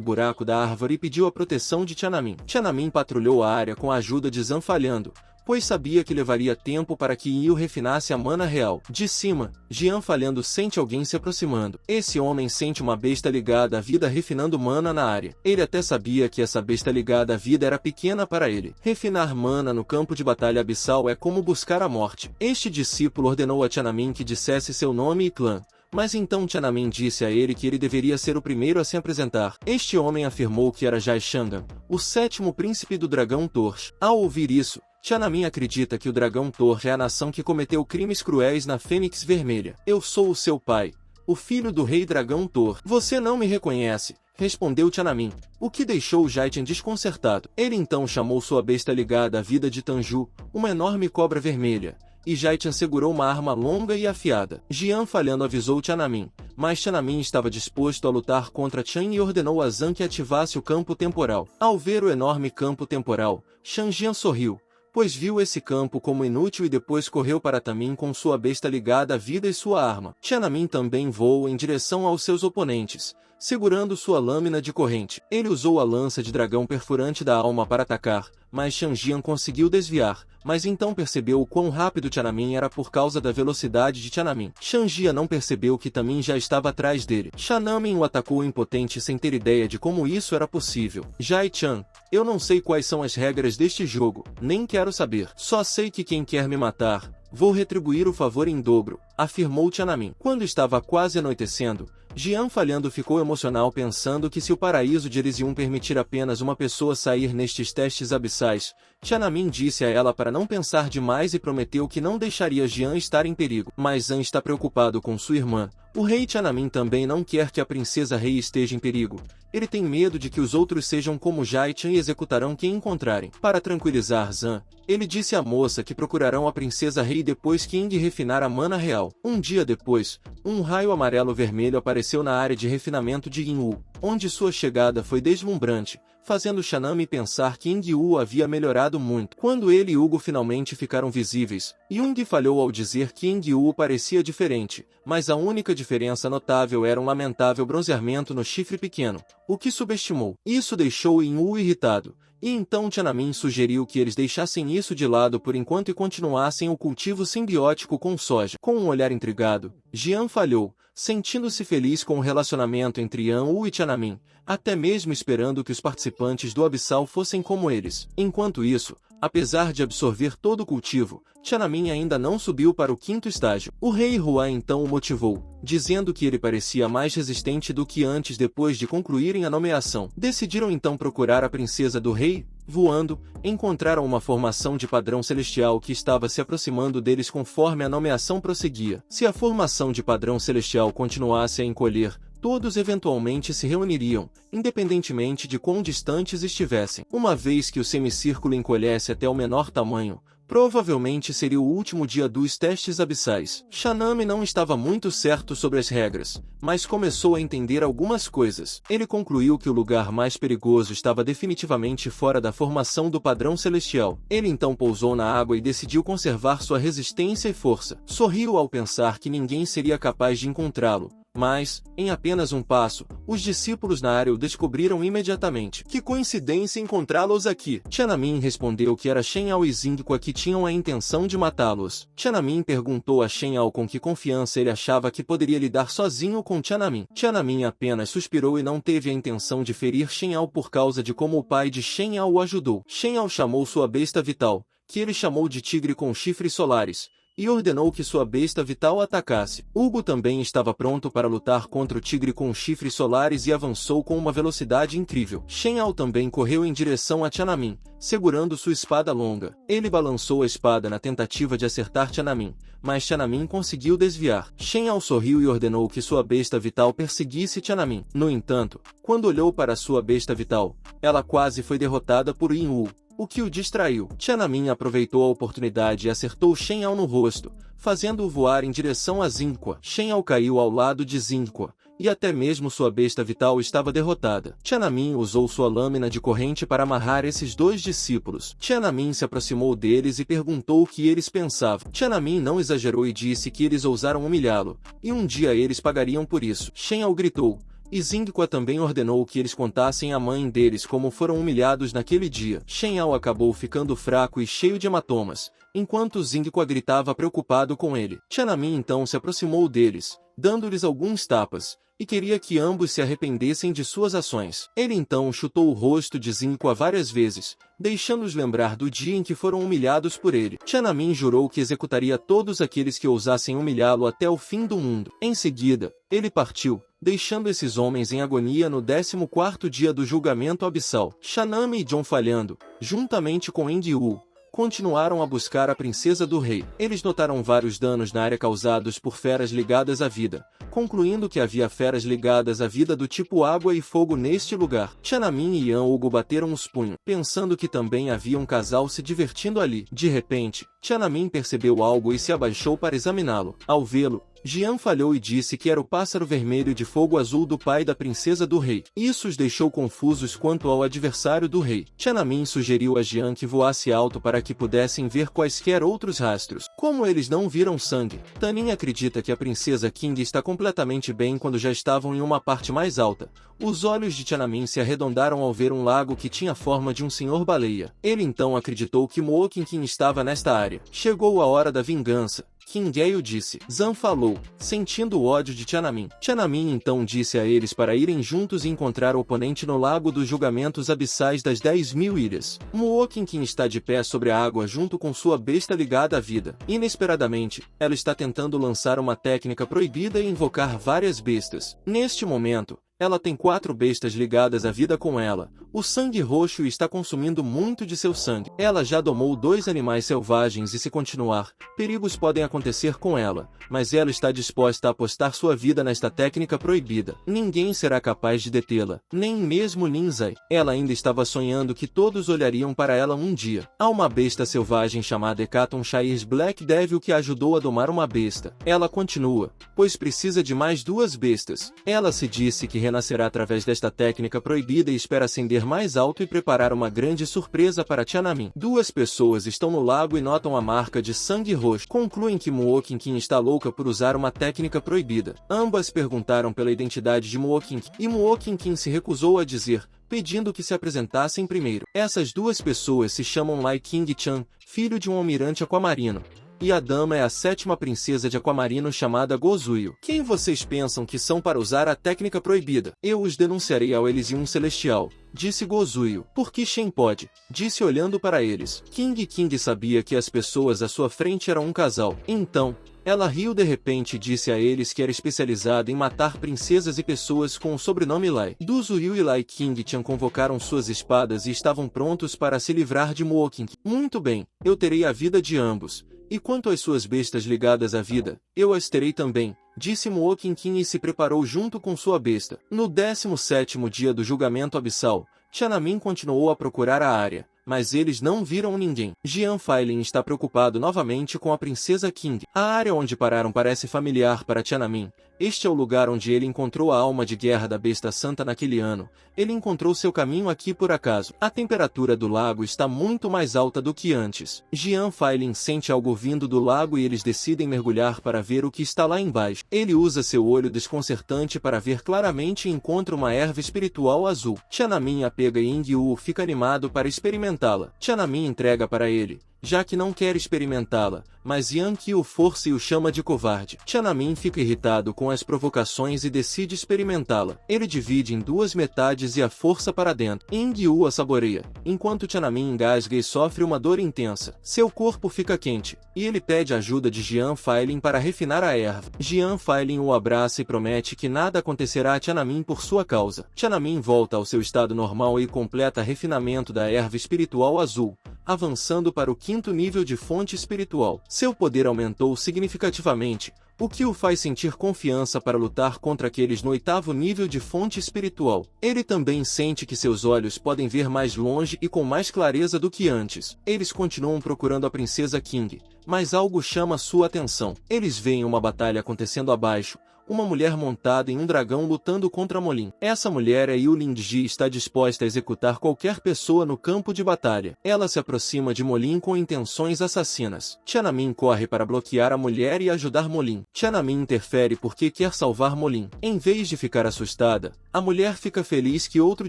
buraco da árvore e pediu a proteção de Tiananmen. Tiananmen patrulhou a área com a ajuda de Zan Falhando, pois sabia que levaria tempo para que Yu refinasse a mana real. De cima, Jian Falhando sente alguém se aproximando. Esse homem sente uma besta ligada à vida refinando mana na área. Ele até sabia que essa besta ligada à vida era pequena para ele. Refinar mana no campo de batalha abissal é como buscar a morte. Este discípulo ordenou a Tiananmen que dissesse seu nome e clã, mas então Tiananmen disse a ele que ele deveria ser o primeiro a se apresentar. Este homem afirmou que era Jai Shangan, o 7º príncipe do dragão Torch. Ao ouvir isso, Tiananmen acredita que o dragão Torch é a nação que cometeu crimes cruéis na Fênix Vermelha. Eu sou o seu pai, o filho do rei dragão Torch. Você não me reconhece, respondeu Tiananmen, o que deixou Jaichen desconcertado. Ele então chamou sua besta ligada à vida de Tanju, uma enorme cobra vermelha, e Jaichen segurou uma arma longa e afiada. Jian Falhando avisou Tiananmen, mas Tiananmen estava disposto a lutar contra Chen e ordenou a Zan que ativasse o campo temporal. Ao ver o enorme campo temporal, Shang sorriu, pois viu esse campo como inútil e depois correu para Tamin com sua besta ligada à vida e sua arma. Tiananmen também voou em direção aos seus oponentes, segurando sua lâmina de corrente. Ele usou a lança de dragão perfurante da alma para atacar, mas Shang conseguiu desviar, mas então percebeu o quão rápido Tiananmen era por causa da velocidade de Tiananmen. Shang não percebeu que Tamin já estava atrás dele. Tiananmen o atacou impotente sem ter ideia de como isso era possível. Jai-chan, eu não sei quais são as regras deste jogo, nem quero saber. Só sei que quem quer me matar, vou retribuir o favor em dobro, afirmou Tiananmen. Quando estava quase anoitecendo, Jian falhando ficou emocional pensando que se o paraíso de Elysium permitir apenas uma pessoa sair nestes testes abissais, Tiananmen disse a ela para não pensar demais e prometeu que não deixaria Jian estar em perigo. Mas Zhan está preocupado com sua irmã. O rei Tiananmen também não quer que a princesa Rei esteja em perigo. Ele tem medo de que os outros sejam como Jaichen e executarão quem encontrarem. Para tranquilizar Zhan, ele disse à moça que procurarão a princesa Rei depois que Ying refinar a mana real. Um dia depois, um raio amarelo-vermelho apareceu na área de refinamento de Yingwu, onde sua chegada foi deslumbrante, fazendo Tiananmen pensar que Yingwu havia melhorado muito. Quando ele e Hugo finalmente ficaram visíveis, Ying falhou ao dizer que Yingwu parecia diferente, mas a única diferença notável era um lamentável bronzeamento no chifre pequeno, o que subestimou. Isso deixou Yingwu irritado, e então Tiananmen sugeriu que eles deixassem isso de lado por enquanto e continuassem o cultivo simbiótico com soja. Com um olhar intrigado, Jian falhou, sentindo-se feliz com o relacionamento entre Yanwu e Tiananmen, até mesmo esperando que os participantes do Abissal fossem como eles. Enquanto isso, apesar de absorver todo o cultivo, Tiananmen ainda não subiu para o 5º estágio. O rei Hua então o motivou, dizendo que ele parecia mais resistente do que antes depois de concluírem a nomeação. Decidiram então procurar a princesa do rei. Voando, encontraram uma formação de padrão celestial que estava se aproximando deles conforme a nomeação prosseguia. Se a formação de padrão celestial continuasse a encolher, todos eventualmente se reuniriam, independentemente de quão distantes estivessem. Uma vez que o semicírculo encolhesse até o menor tamanho, provavelmente seria o último dia dos testes abissais. Tiananmen não estava muito certo sobre as regras, mas começou a entender algumas coisas. Ele concluiu que o lugar mais perigoso estava definitivamente fora da formação do padrão celestial. Ele então pousou na água e decidiu conservar sua resistência e força. Sorriu ao pensar que ninguém seria capaz de encontrá-lo. Mas, em apenas um passo, os discípulos na área o descobriram imediatamente. Que coincidência encontrá-los aqui! Tiananmen respondeu que era Shen Yao e Xingqua que tinham a intenção de matá-los. Tiananmen perguntou a Shen Yao com que confiança ele achava que poderia lidar sozinho com Tiananmen. Tiananmen apenas suspirou e não teve a intenção de ferir Shen Yao por causa de como o pai de Shen Yao o ajudou. Shen Yao chamou sua besta vital, que ele chamou de tigre com chifres solares, e ordenou que sua besta vital atacasse. Hugo também estava pronto para lutar contra o tigre com chifres solares e avançou com uma velocidade incrível. Shen Yao também correu em direção a Tiananmen, segurando sua espada longa. Ele balançou a espada na tentativa de acertar Tiananmen, mas Tiananmen conseguiu desviar. Shen Yao sorriu e ordenou que sua besta vital perseguisse Tiananmen. No entanto, quando olhou para sua besta vital, ela quase foi derrotada por Yingwu, o que o distraiu. Tiananmen aproveitou a oportunidade e acertou Shen Yao no rosto, fazendo-o voar em direção a Xingqua. Shen Yao caiu ao lado de Xingqua, e até mesmo sua besta vital estava derrotada. Tiananmen usou sua lâmina de corrente para amarrar esses dois discípulos. Tiananmen se aproximou deles e perguntou o que eles pensavam. Tiananmen não exagerou e disse que eles ousaram humilhá-lo, e um dia eles pagariam por isso. Shen Yao gritou, e Xingqua também ordenou que eles contassem à mãe deles como foram humilhados naquele dia. Shen Yao acabou ficando fraco e cheio de hematomas, enquanto Xingqua gritava preocupado com ele. Tiananmen então se aproximou deles, dando-lhes alguns tapas, e queria que ambos se arrependessem de suas ações. Ele então chutou o rosto de Xingqua várias vezes, deixando-os lembrar do dia em que foram humilhados por ele. Tiananmen jurou que executaria todos aqueles que ousassem humilhá-lo até o fim do mundo. Em seguida, ele partiu, deixando esses homens em agonia no 14º dia do julgamento abissal. Tiananmen e John falhando, juntamente com Yingwu, continuaram a buscar a princesa do rei. Eles notaram vários danos na área causados por feras ligadas à vida, concluindo que havia feras ligadas à vida do tipo água e fogo neste lugar. Tiananmen e Yan Hugo bateram os punhos, pensando que também havia um casal se divertindo ali. De repente, Tiananmen percebeu algo e se abaixou para examiná-lo. Ao vê-lo, Jian falhou e disse que era o pássaro vermelho de fogo azul do pai da princesa do rei. Isso os deixou confusos quanto ao adversário do rei. Tiananmen sugeriu a Jian que voasse alto para que pudessem ver quaisquer outros rastros. Como eles não viram sangue, Tanin acredita que a princesa King está completamente bem quando já estavam em uma parte mais alta. Os olhos de Tiananmen se arredondaram ao ver um lago que tinha a forma de um senhor baleia. Ele então acreditou que Mo Qingqin estava nesta área. Chegou a hora da vingança, King Gale disse. Zan falou, sentindo o ódio de Tiananmen. Tiananmen então disse a eles para irem juntos e encontrar o oponente no lago dos julgamentos abissais das 10.000 ilhas. Muo Qingqin está de pé sobre a água junto com sua besta ligada à vida. Inesperadamente, ela está tentando lançar uma técnica proibida e invocar várias bestas. Neste momento, ela tem 4 bestas ligadas à vida com ela. O sangue roxo está consumindo muito de seu sangue. Ela já domou 2 animais selvagens e se continuar, perigos podem acontecer com ela. Mas ela está disposta a apostar sua vida nesta técnica proibida. Ninguém será capaz de detê-la, nem mesmo Lin Zai. Ela ainda estava sonhando que todos olhariam para ela um dia. Há uma besta selvagem chamada Hecaton Shires Black Devil que a ajudou a domar uma besta. Ela continua, pois precisa de mais 2 bestas. Ela se disse que renascerá através desta técnica proibida e espera ascender mais alto e preparar uma grande surpresa para Tiananmen. 2 pessoas estão no lago e notam a marca de sangue roxo. Concluem que Muo Qingqin está louca por usar uma técnica proibida. Ambas perguntaram pela identidade de Muo Qingqin e Muo Qingqin se recusou a dizer, pedindo que se apresentassem primeiro. Essas 2 pessoas se chamam Lai Qingchan, filho de um almirante aquamarino. E a dama é a 7ª princesa de Aquamarino chamada Gozuyo. Quem vocês pensam que são para usar a técnica proibida? Eu os denunciarei ao Elysium Celestial, disse Gozuyo. Por que Shen pode? Disse olhando para eles. King sabia que as pessoas à sua frente eram um casal. Então, ela riu de repente e disse a eles que era especializada em matar princesas e pessoas com o sobrenome Lai. Duzuyu e Lai Qingchan convocaram suas espadas e estavam prontos para se livrar de Muo Qingqin. Muito bem, eu terei a vida de ambos. E quanto às suas bestas ligadas à vida, eu as terei também, disse Muo Qingqin e se preparou junto com sua besta. No 17º dia do julgamento abissal, Tiananmen continuou a procurar a área, mas eles não viram ninguém. Jian Failin está preocupado novamente com a princesa King. A área onde pararam parece familiar para Tiananmen. Este é o lugar onde ele encontrou a alma de guerra da besta santa naquele ano. Ele encontrou seu caminho aqui por acaso. A temperatura do lago está muito mais alta do que antes. Jian Failin sente algo vindo do lago e eles decidem mergulhar para ver o que está lá embaixo. Ele usa seu olho desconcertante para ver claramente e encontra uma erva espiritual azul. Tiananmen a pega e Yingyu fica animado para experimentá-la. Tiananmen entrega para ele, já que não quer experimentá-la, mas Yang Qi o força e o chama de covarde. Tiananmen fica irritado com as provocações e decide experimentá-la. Ele divide em 2 metades e a força para dentro. Yingyu a saboreia, enquanto Tiananmen engasga e sofre uma dor intensa. Seu corpo fica quente, e ele pede ajuda de Jian Failin para refinar a erva. Jian Failin o abraça e promete que nada acontecerá a Tiananmen por sua causa. Tiananmen volta ao seu estado normal e completa refinamento da erva espiritual azul, avançando para o 5º nível de fonte espiritual. Seu poder aumentou significativamente, o que o faz sentir confiança para lutar contra aqueles no 8º nível de fonte espiritual. Ele também sente que seus olhos podem ver mais longe e com mais clareza do que antes. Eles continuam procurando a princesa King, mas algo chama sua atenção. Eles veem uma batalha acontecendo abaixo, uma mulher montada em um dragão lutando contra Molin. Essa mulher é Yu Lingji e está disposta a executar qualquer pessoa no campo de batalha. Ela se aproxima de Molin com intenções assassinas. Tiananmen corre para bloquear a mulher e ajudar Molin. Tiananmen interfere porque quer salvar Molin. Em vez de ficar assustada, a mulher fica feliz que outro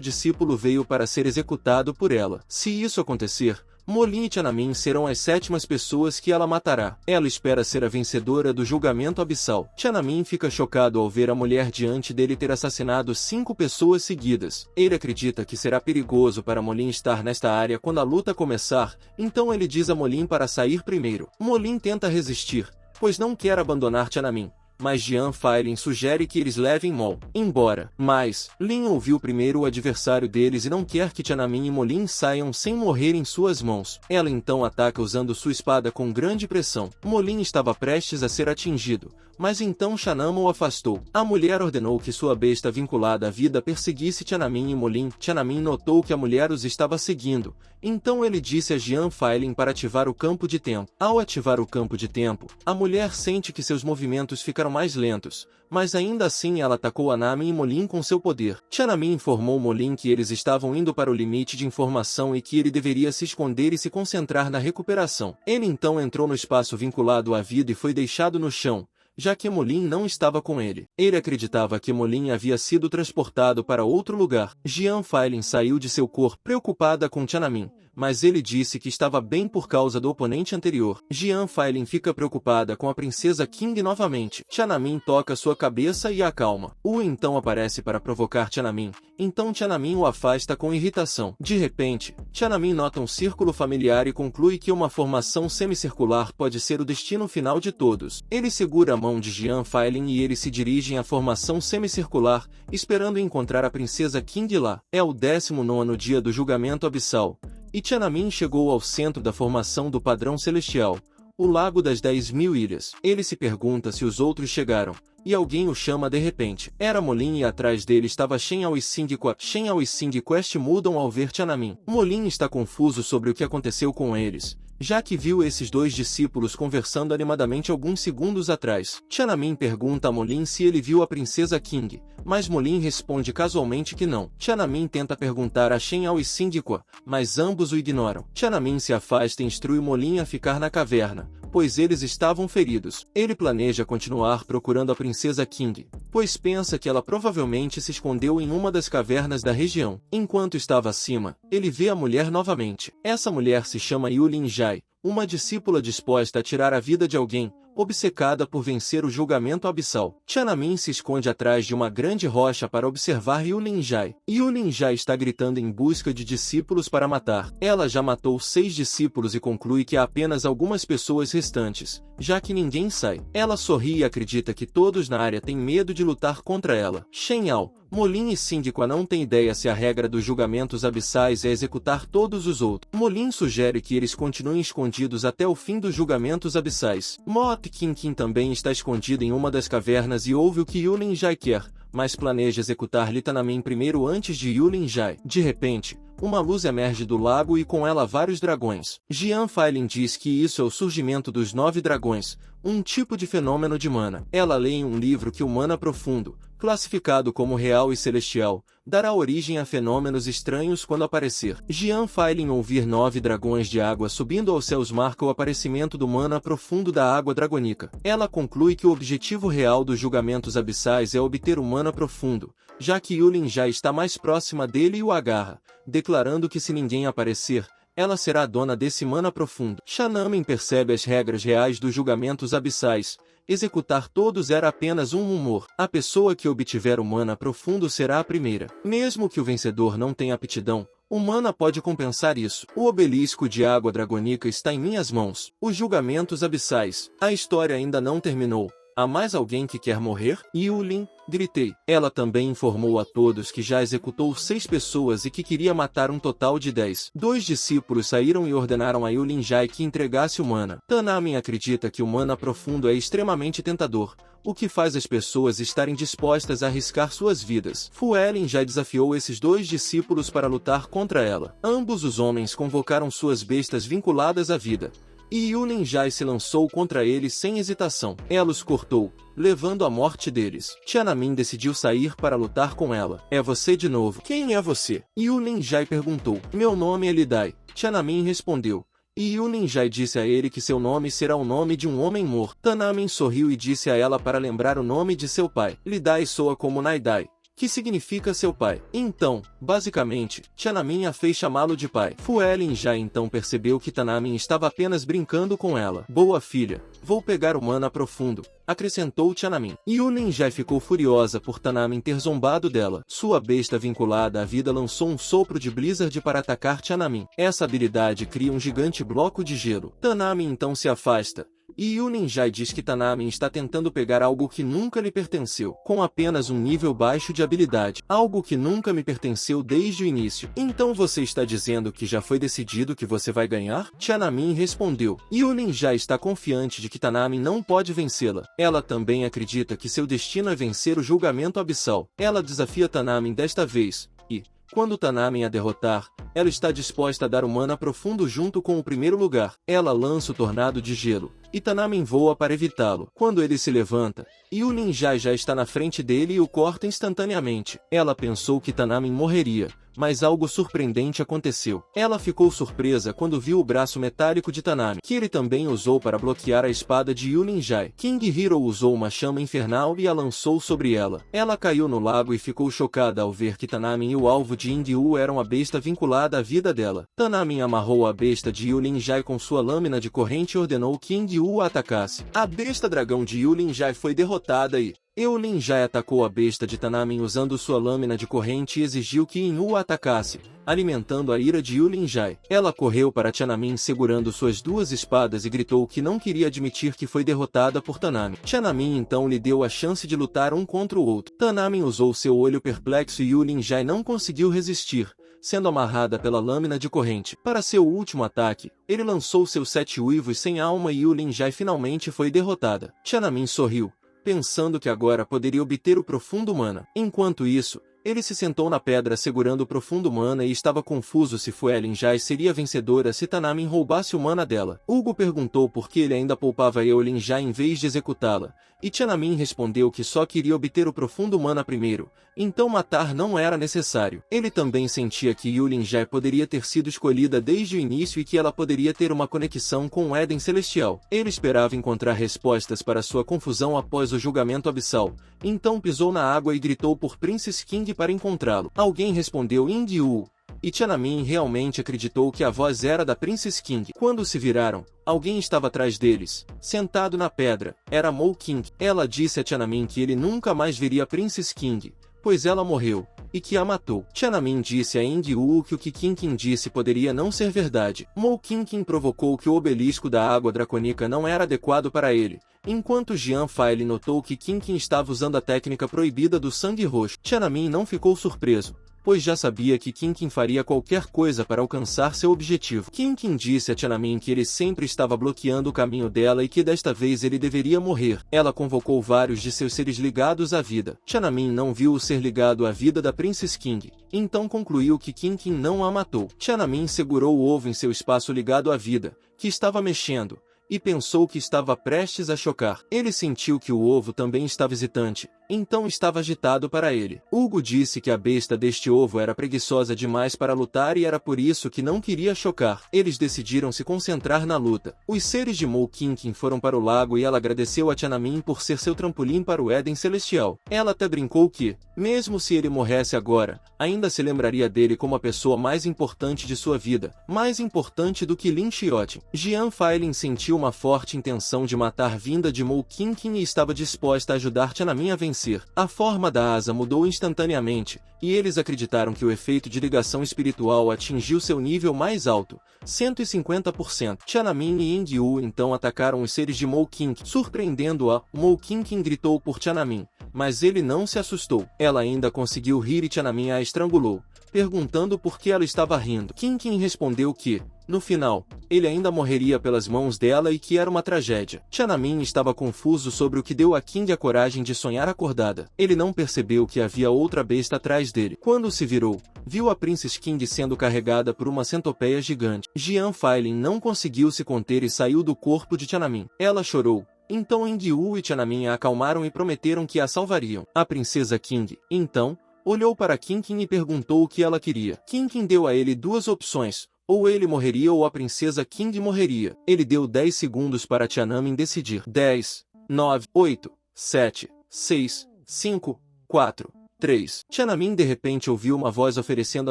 discípulo veio para ser executado por ela. Se isso acontecer, Molin e Tiananmen serão as 7ª pessoas que ela matará. Ela espera ser a vencedora do julgamento abissal. Tiananmen fica chocado ao ver a mulher diante dele ter assassinado 5 pessoas seguidas. Ele acredita que será perigoso para Molin estar nesta área quando a luta começar, então ele diz a Molin para sair primeiro. Molin tenta resistir, pois não quer abandonar Tiananmen, mas Jian Failin sugere que eles levem Mol embora. Mas Lin ouviu primeiro o adversário deles e não quer que Tiananmen e Molin saiam sem morrer em suas mãos. Ela então ataca usando sua espada com grande pressão. Molin estava prestes a ser atingido, mas então Tiananmen o afastou. A mulher ordenou que sua besta vinculada à vida perseguisse Tiananmen e Molin. Tiananmen notou que a mulher os estava seguindo, então ele disse a Jian Failin para ativar o campo de tempo. Ao ativar o campo de tempo, a mulher sente que seus movimentos ficaram mais lentos, mas ainda assim ela atacou Anamin e Molin com seu poder. Tiananmen informou Molin que eles estavam indo para o limite de informação e que ele deveria se esconder e se concentrar na recuperação. Ele então entrou no espaço vinculado à vida e foi deixado no chão, já que Molin não estava com ele. Ele acreditava que Molin havia sido transportado para outro lugar. Jian Failin saiu de seu corpo preocupada com Tiananmen, mas ele disse que estava bem por causa do oponente anterior. Jian Failin fica preocupada com a princesa Qing novamente. Tiananmen toca sua cabeça e a acalma. Wu então aparece para provocar Tiananmen, então Tiananmen o afasta com irritação. De repente, Tiananmen nota um círculo familiar e conclui que uma formação semicircular pode ser o destino final de todos. Ele segura a mão de Jian Failin e eles se dirigem à formação semicircular, esperando encontrar a princesa Qing lá. É o 19º dia do julgamento abissal, e Tiananmen chegou ao centro da formação do padrão celestial, o Lago das 10.000 Ilhas. Ele se pergunta se os outros chegaram, e alguém o chama de repente. Era Molin e atrás dele estava Shen Ao e Singqua. Shen Ao e Singquest mudam ao ver Tiananmen. Molin está confuso sobre o que aconteceu com eles, já que viu esses dois discípulos conversando animadamente alguns segundos atrás. Tiananmen pergunta a Molin se ele viu a princesa Qing, mas Molin responde casualmente que não. Tiananmen tenta perguntar a Shen Ao e Singqua, mas ambos o ignoram. Tiananmen se afasta e instrui Molin a ficar na caverna, pois eles estavam feridos. Ele planeja continuar procurando a princesa Qing, pois pensa que ela provavelmente se escondeu em uma das cavernas da região. Enquanto estava acima, ele vê a mulher novamente. Essa mulher se chama Yulin Jai, uma discípula disposta a tirar a vida de alguém, obcecada por vencer o julgamento abissal. Tiananmen se esconde atrás de uma grande rocha para observar Yulin Jai. Yulin Jai está gritando em busca de discípulos para matar. Ela já matou 6 discípulos e conclui que há apenas algumas pessoas restantes, já que ninguém sai. Ela sorri e acredita que todos na área têm medo de lutar contra ela. Shen Ao, Molin e Singqua não têm ideia se a regra dos julgamentos abissais é executar todos os outros. Molin sugere que eles continuem escondidos até o fim dos julgamentos abissais. Moat Qing também está escondido em uma das cavernas e ouve o que Yulin Jai quer, mas planeja executar Tiananmen primeiro antes de Yulin Jai. De repente, uma luz emerge do lago e com ela vários dragões. Jian Failin diz que isso é o surgimento dos 9 dragões, um tipo de fenômeno de mana. Ela lê em um livro que o mana profundo, classificado como real e celestial, dará origem a fenômenos estranhos quando aparecer. Jian Failin ouvir 9 dragões de água subindo aos céus marca o aparecimento do mana profundo da água dragônica. Ela conclui que o objetivo real dos julgamentos abissais é obter o mana profundo, já que Yulin já está mais próxima dele e o agarra, declarando que se ninguém aparecer, ela será a dona desse mana profundo. Tiananmen percebe as regras reais dos julgamentos abissais. Executar todos era apenas um rumor. A pessoa que obtiver o mana profundo será a primeira. Mesmo que o vencedor não tenha aptidão, o mana pode compensar isso. O obelisco de água dragônica está em minhas mãos. Os julgamentos abissais. A história ainda não terminou. Há mais alguém que quer morrer? Yulin, gritei. Ela também informou a todos que já executou 6 pessoas e que queria matar um total de 10. 2 discípulos saíram e ordenaram a Yulin Jai que entregasse o mana. Tiananmen acredita que o mana profundo é extremamente tentador, o que faz as pessoas estarem dispostas a arriscar suas vidas. Fu Elin já desafiou esses 2 discípulos para lutar contra ela. Ambos os homens convocaram suas bestas vinculadas à vida, e Yulin Jai se lançou contra eles sem hesitação. Ela os cortou, levando à morte deles. Tiananmen decidiu sair para lutar com ela. É você de novo. Quem é você? Yulin Jai perguntou. Meu nome é Lidai. Tiananmen respondeu. E Yulin Jai disse a ele que seu nome será o nome de um homem morto. Tiananmen sorriu e disse a ela para lembrar o nome de seu pai. Lidai soa como Naidai, que significa seu pai. Então, basicamente, Tiananmen a fez chamá-lo de pai. Fu Elin já então percebeu que Tiananmen estava apenas brincando com ela. Boa filha, vou pegar o mana profundo, acrescentou Tiananmen. Yulin já ficou furiosa por Tiananmen ter zombado dela. Sua besta vinculada à vida lançou um sopro de Blizzard para atacar Tiananmen. Essa habilidade cria um gigante bloco de gelo. Tiananmen então se afasta, e Yulin Jai diz que Tiananmen está tentando pegar algo que nunca lhe pertenceu, com apenas um nível baixo de habilidade. Algo que nunca me pertenceu desde o início. Então você está dizendo que já foi decidido que você vai ganhar? Tiananmen respondeu. Yulin Jai está confiante de que Tiananmen não pode vencê-la. Ela também acredita que seu destino é vencer o julgamento abissal. Ela desafia Tiananmen desta vez, e, quando Tiananmen a derrotar, ela está disposta a dar o mana profundo junto com o primeiro lugar. Ela lança o tornado de gelo, e Tanamin voa para evitá-lo. Quando ele se levanta, Yulin já está na frente dele e o corta instantaneamente. Ela pensou que Tanamin morreria, mas algo surpreendente aconteceu. Ela ficou surpresa quando viu o braço metálico de Tanamin, que ele também usou para bloquear a espada de Yulin Jai. King Hiro usou uma chama infernal e a lançou sobre ela. Ela caiu no lago e ficou chocada ao ver que Tanamin e o alvo de Ingyu eram a besta vinculada à vida dela. Tanamin amarrou a besta de Yulin Jai com sua lâmina de corrente e ordenou que Ingyu a atacasse. A besta dragão de Yulin Jai foi derrotada e Yulin Jai atacou a besta de Tanamin usando sua lâmina de corrente e exigiu que Ingyu a atacasse, alimentando a ira de Yulin Jai. Ela correu para Tanamin segurando suas duas espadas e gritou que não queria admitir que foi derrotada por Tanamin. Tanamin então lhe deu a chance de lutar um contra o outro. Tanamin usou seu olho perplexo e Yulin Jai não conseguiu resistir, sendo amarrada pela lâmina de corrente. Para seu último ataque, ele lançou seus 7 uivos sem alma e Yulin Jai finalmente foi derrotada. Tanamin sorriu, pensando que agora poderia obter o profundo mana. Enquanto isso, ele se sentou na pedra segurando o profundo mana e estava confuso se Yulin Jai seria vencedora se Tanamin roubasse o mana dela. Hugo perguntou por que ele ainda poupava Yulin Jai em vez de executá-la, e Tanamin respondeu que só queria obter o profundo mana primeiro, então matar não era necessário. Ele também sentia que Yulin Jai poderia ter sido escolhida desde o início e que ela poderia ter uma conexão com o Éden Celestial. Ele esperava encontrar respostas para sua confusão após o julgamento abissal, então pisou na água e gritou por Princess King para encontrá-lo. Alguém respondeu Ingyu, e Tanamin realmente acreditou que a voz era da Princess King. Quando se viraram, alguém estava atrás deles, sentado na pedra. Era Mo King. Ela disse a Tanamin que ele nunca mais veria a Princess King, pois ela morreu, e que a matou. Tanamin disse a Ingyu que o que King disse poderia não ser verdade. Mo King provocou que o obelisco da água dracônica não era adequado para ele, enquanto Jian File notou que King estava usando a técnica proibida do sangue roxo. Tanamin não ficou surpreso, pois já sabia que King faria qualquer coisa para alcançar seu objetivo. King disse a Tanamin que ele sempre estava bloqueando o caminho dela e que desta vez ele deveria morrer. Ela convocou vários de seus seres ligados à vida. Tanamin não viu o ser ligado à vida da Princess King, então concluiu que King não a matou. Tanamin segurou o ovo em seu espaço ligado à vida, que estava mexendo, e pensou que estava prestes a chocar. Ele sentiu que o ovo também estava hesitante, então estava agitado para ele. Hugo disse que a besta deste ovo era preguiçosa demais para lutar e era por isso que não queria chocar. Eles decidiram se concentrar na luta. Os seres de Mo King foram para o lago e ela agradeceu a Tanamin por ser seu trampolim para o Éden Celestial. Ela até brincou que, mesmo se ele morresse agora, ainda se lembraria dele como a pessoa mais importante de sua vida, mais importante do que Lin Chiotin. Jian Failing sentiu uma forte intenção de matar vinda de Mo King e estava disposta a ajudar Tanamin a vencer. A forma da asa mudou instantaneamente, e eles acreditaram que o efeito de ligação espiritual atingiu seu nível mais alto, 150%. Tanamin e Ingyu então atacaram os seres de Mo King, surpreendendo-a. Mo King gritou por Tanamin, mas ele não se assustou. Ela ainda conseguiu rir e Tanamin a estrangulou, perguntando por que ela estava rindo. King respondeu que, no final, ele ainda morreria pelas mãos dela e que era uma tragédia. Tanamin estava confuso sobre o que deu a King a coragem de sonhar acordada. Ele não percebeu que havia outra besta atrás dele. Quando se virou, viu a Princess King sendo carregada por uma centopeia gigante. Jian Failing não conseguiu se conter e saiu do corpo de Tanamin. Ela chorou. Então Ingyu e Tanamin a acalmaram e prometeram que a salvariam. A princesa King, então, olhou para King e perguntou o que ela queria. King deu a ele duas opções: ou ele morreria ou a princesa King morreria. Ele deu 10 segundos para Tanamin decidir. 10, 9, 8, 7, 6, 5, 4, 3. Tanamin de repente ouviu uma voz oferecendo